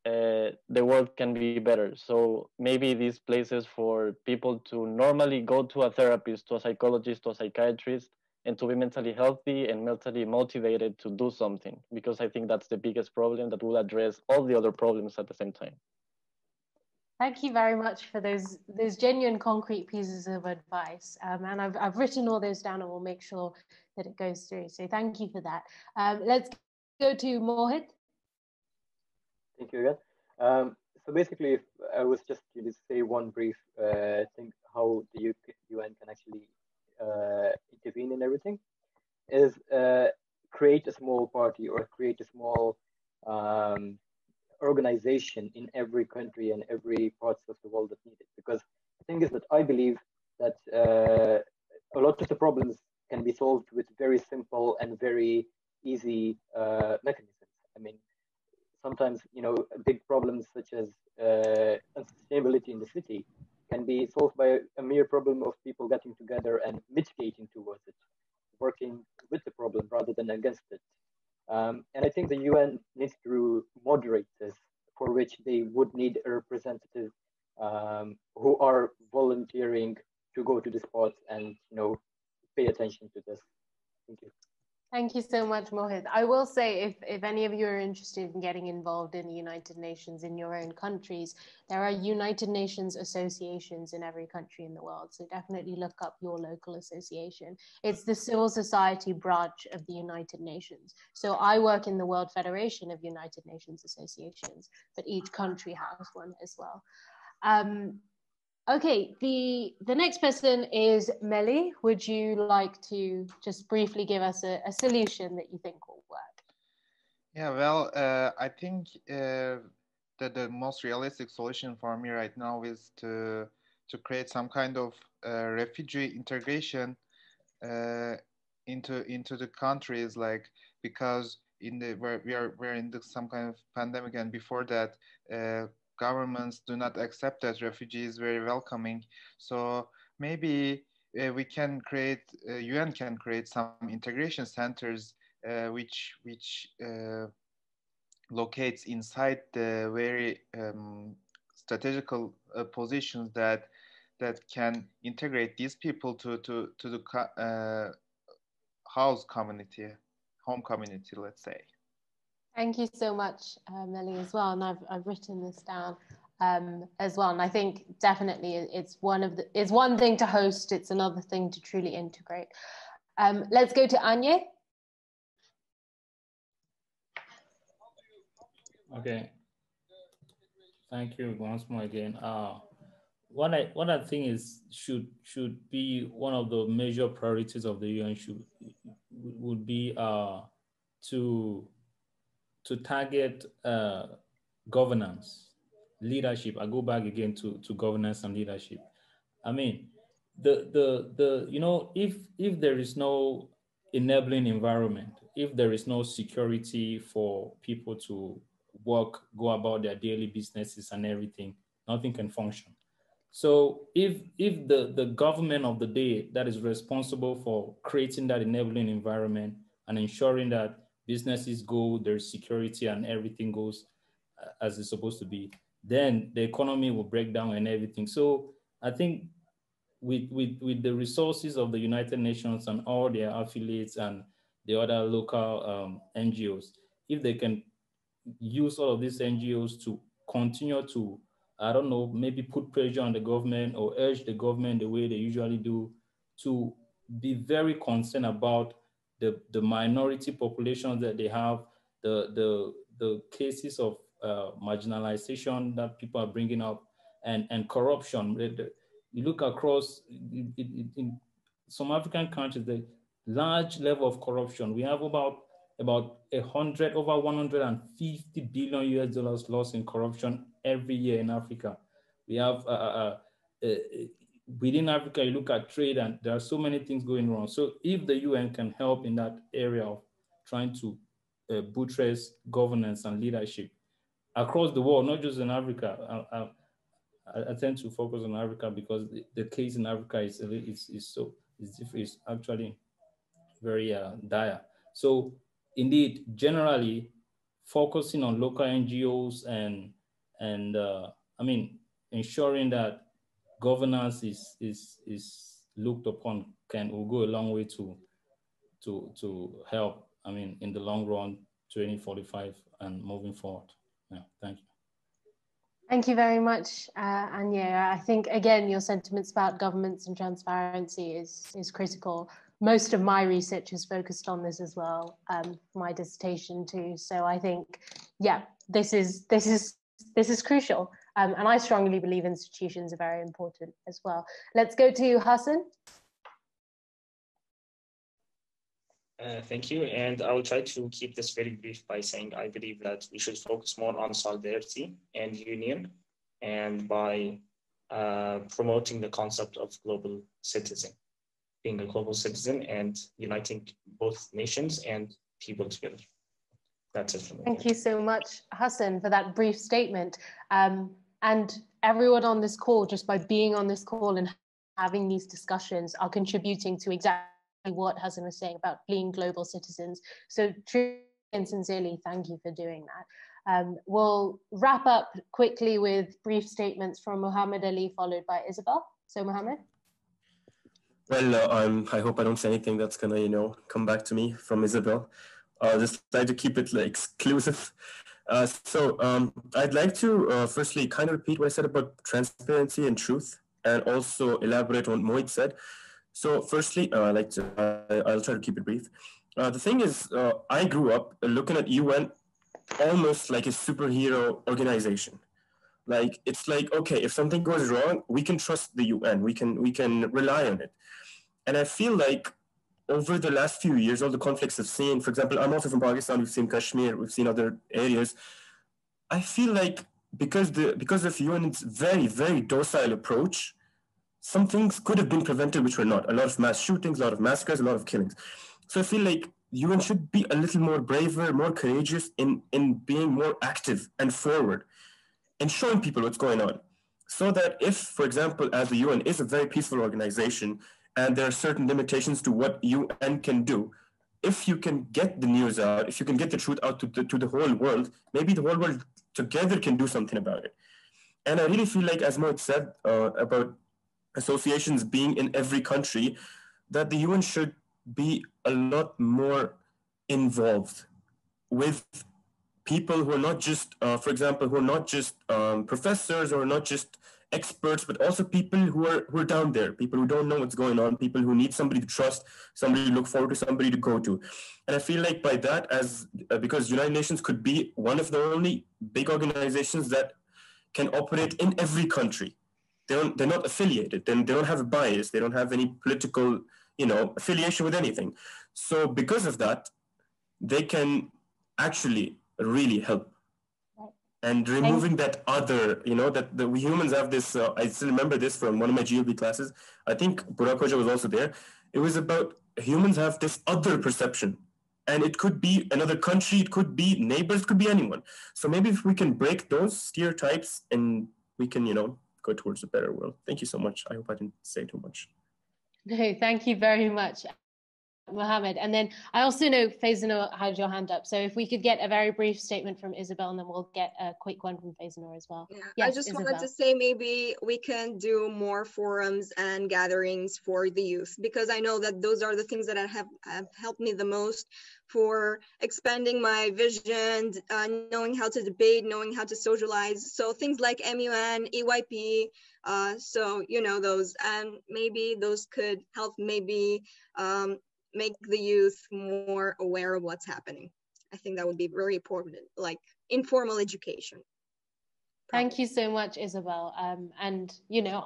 the world can be better. So maybe these places for people to normally go to a therapist, to a psychologist, to a psychiatrist, and to be mentally healthy and mentally motivated to do something, because I think that's the biggest problem that will address all the other problems at the same time. Thank you very much for those genuine concrete pieces of advice. And I've written all those down and we'll make sure that it goes through. So thank you for that. Let's go to Mohit. Thank you again. So basically, if I was just to say one brief thing, how the UN can actually intervene in everything, is create a small party or create a small organization in every country and every parts of the world that need it. Because the thing is that I believe that a lot of the problems can be solved with very simple and very easy mechanisms. I mean, sometimes, big problems such as unsustainability in the city can be solved by a mere problem of people getting together and mitigating towards it, working with the problem rather than against it. And I think the UN needs to moderate this, for which they would need a representative who are volunteering to go to the spots and pay attention to this. Thank you. Thank you so much, Mohit. I will say, if any of you are interested in getting involved in the United Nations in your own countries, there are United Nations associations in every country in the world. So definitely look up your local association. It's the civil society branch of the United Nations. So I work in the World Federation of United Nations Associations, but each country has one as well. Okay, the next person is Melly. Would you like to just briefly give us a solution that you think will work? Yeah, well, I think that the most realistic solution for me right now is to create some kind of refugee integration into the countries, like, because in the where we're in some kind of pandemic, and before that, governments do not accept that refugees very welcoming. So maybe we can create UN can create some integration centers which locates inside the very strategical positions that can integrate these people to the house community, home community, let's say. Thank you so much, Melly, as well. And I've written this down as well. And I think definitely it's one thing to host, it's another thing to truly integrate. Let's go to Anya. Okay. Thank you once more again. What I think is should be one of the major priorities of the UN would be to target governance, leadership. I go back again to governance and leadership. I mean, the you know, if there is no enabling environment, if there is no security for people to work, go about their daily businesses and everything, nothing can function. So if the government of the day that is responsible for creating that enabling environment and ensuring that businesses go, there's security and everything goes as it's supposed to be, then the economy will break down and everything. So I think with the resources of the United Nations and all their affiliates and the other local NGOs, if they can use all of these NGOs to continue to, I don't know, maybe put pressure on the government or urge the government the way they usually do to be very concerned about the minority populations that they have, the cases of marginalization that people are bringing up, and corruption. You look across in some African countries, the large level of corruption. We have about over 150 billion US dollars lost in corruption every year in Africa. We have within Africa, you look at trade, and there are so many things going wrong. So if the UN can help in that area of trying to buttress governance and leadership across the world, not just in Africa. I tend to focus on Africa because the case in Africa is actually very dire. So indeed, generally focusing on local NGOs and I mean, ensuring that governance is looked upon will go a long way to help, I mean, in the long run, 2045 and moving forward. Yeah, thank you. Thank you very much, Anya. I think, again, your sentiments about governments and transparency is critical. Most of my research is focused on this as well, my dissertation too. So I think, yeah, this is crucial. And I strongly believe institutions are very important as well. Let's go to Hassan. Thank you. And I will try to keep this very brief by saying I believe that we should focus more on solidarity and union, and by promoting the concept of global citizen, being a global citizen and uniting both nations and people together. That's it for me. Thank you so much, Hassan, for that brief statement. And everyone on this call, just by being on this call and having these discussions, are contributing to exactly what Hassan was saying about being global citizens. So truly and sincerely, thank you for doing that. We'll wrap up quickly with brief statements from Muhammad Ali, followed by Isabel. So Muhammad. Well, I hope I don't say anything that's gonna, come back to me from Isabel. I'll just try to keep it exclusive. I'd like to firstly kind of repeat what I said about transparency and truth, and also elaborate on what Mohit said. So firstly, I'll try to keep it brief. The thing is, I grew up looking at UN almost like a superhero organization. Like, it's like, okay, if something goes wrong, we can trust the UN, we can rely on it. And I feel like over the last few years, all the conflicts I've seen, for example, I'm also from Pakistan, we've seen Kashmir, we've seen other areas. I feel like because of UN's very, very docile approach, some things could have been prevented which were not. A lot of mass shootings, a lot of massacres, a lot of killings. So I feel like UN should be a little more braver, more courageous in being more active and forward and showing people what's going on. So that if, for example, as the UN is a very peaceful organization and there are certain limitations to what UN can do, if you can get the news out, if you can get the truth out to the whole world, maybe the whole world together can do something about it. And I really feel like, as Mohit said about associations being in every country, that the UN should be a lot more involved with people who are not just, for example, who are not just professors or not just experts, but also people who are down there, people who don't know what's going on, people who need somebody to trust, somebody to look forward to, somebody to go to. And I feel like by that, because United Nations could be one of the only big organizations that can operate in every country. They're not affiliated. They don't have a bias. They don't have any political, affiliation with anything. So because of that, they can actually really help. And removing that other, that we humans have this, I still remember this from one of my GLB classes. I think Burak Hoca was also there. It was about humans have this other perception. And it could be another country, it could be neighbors, it could be anyone. So maybe if we can break those stereotypes and we can, go towards a better world. Thank you so much. I hope I didn't say too much. No, thank you very much, Mohammed. And then I also know Faizanur had your hand up. So if we could get a very brief statement from Isabel, and then we'll get a quick one from Faizanur as well. Yeah, yes, I just Isabel. wanted to say maybe we can do more forums and gatherings for the youth, because I know that those are the things that have helped me the most for expanding my vision, knowing how to debate, knowing how to socialize. So things like MUN, EYP, so those, and maybe those could help maybe make the youth more aware of what's happening. I think that would be very important, like informal education. Thank you so much, Isabel. And,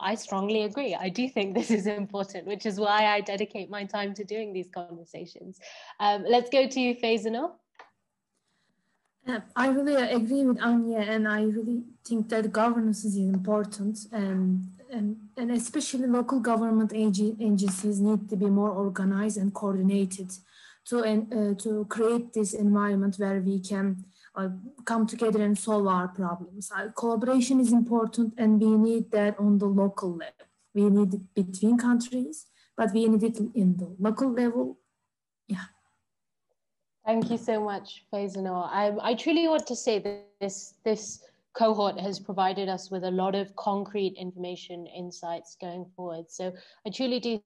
I strongly agree. I do think this is important, which is why I dedicate my time to doing these conversations. Let's go to you, Faizanur. I really agree with Anya, and I really think that governance is important, and especially local government agencies need to be more organized and coordinated to create this environment where we can come together and solve our problems. Collaboration is important, and we need that on the local level. We need it between countries, but we need it in the local level. Yeah. Thank you so much, Faizanur. I truly want to say that this cohort has provided us with a lot of concrete information, insights going forward. So I truly do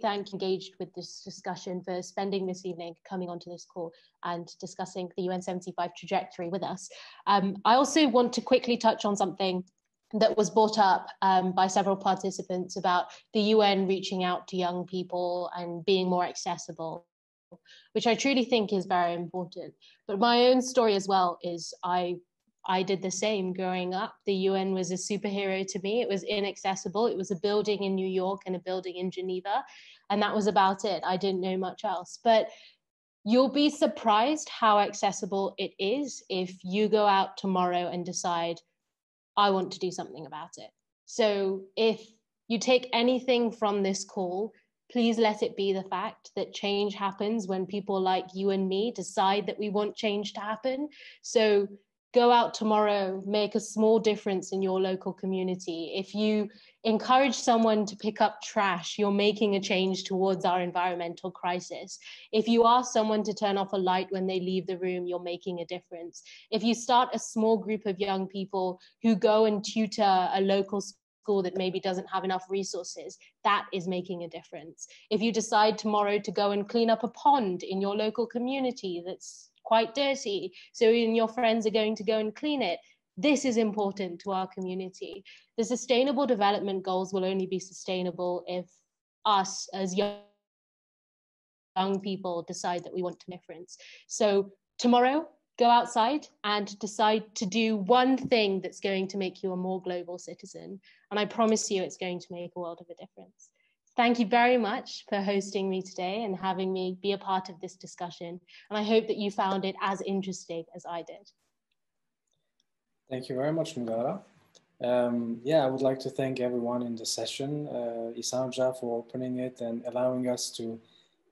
thank engaged with this discussion for spending this evening coming onto this call and discussing the UN 75 trajectory with us. I also want to quickly touch on something that was brought up by several participants about the UN reaching out to young people and being more accessible, which I truly think is very important. But my own story as well is I did the same growing up. The UN was a superhero to me. It was inaccessible. It was a building in New York and a building in Geneva, and that was about it. I didn't know much else. But you'll be surprised how accessible it is if you go out tomorrow and decide, I want to do something about it. So if you take anything from this call, please let it be the fact that change happens when people like you and me decide that we want change to happen. So go out tomorrow, make a small difference in your local community. If you encourage someone to pick up trash, you're making a change towards our environmental crisis. If you ask someone to turn off a light when they leave the room, you're making a difference. If you start a small group of young people who go and tutor a local school that maybe doesn't have enough resources, that is making a difference. If you decide tomorrow to go and clean up a pond in your local community that's quite dirty, so your friends are going to go and clean it, this is important to our community. The Sustainable Development Goals will only be sustainable if us as young people decide that we want a difference. So tomorrow, go outside and decide to do one thing that's going to make you a more global citizen. And I promise you it's going to make a world of a difference. Thank you very much for hosting me today and having me be a part of this discussion. And I hope that you found it as interesting as I did. Thank you very much, Nudara. Yeah, I would like to thank everyone in the session, Isanja for opening it and allowing us to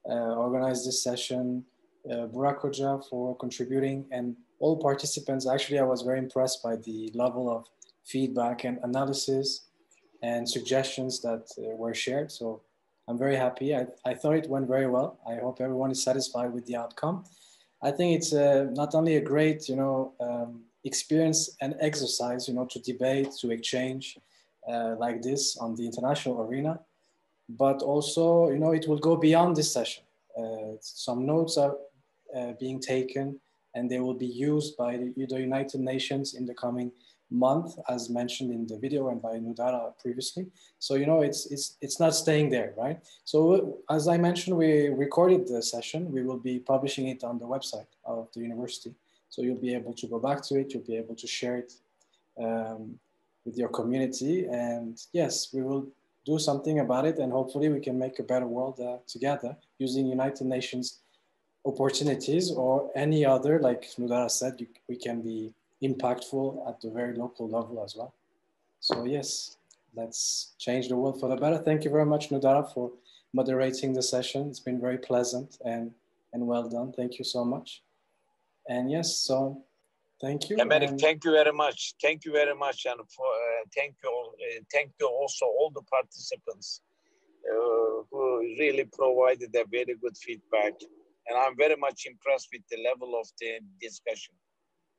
organize this session, Burak Hoca for contributing, and all participants. Actually, I was very impressed by the level of feedback and analysis and suggestions that were shared. So I'm very happy. I thought it went very well. I hope everyone is satisfied with the outcome. I think it's not only a great, experience and exercise, to debate, to exchange like this on the international arena, but also, it will go beyond this session. Some notes are being taken and they will be used by the United Nations in the coming month, as mentioned in the video and by Nudara previously. So, it's not staying there, right? So as I mentioned, we recorded the session. We will be publishing it on the website of the university. So you'll be able to go back to it. You'll be able to share it with your community. And yes, we will do something about it. And hopefully we can make a better world together using United Nations opportunities or any other, like Nudara said, we can be impactful at the very local level as well. So yes, let's change the world for the better. Thank you very much, Nudara, for moderating the session. It's been very pleasant and well done. Thank you so much. And yes, so thank you. Emeric, thank you very much. Thank you very much, and for thank you also all the participants who really provided a very good feedback. And I'm very much impressed with the level of the discussion.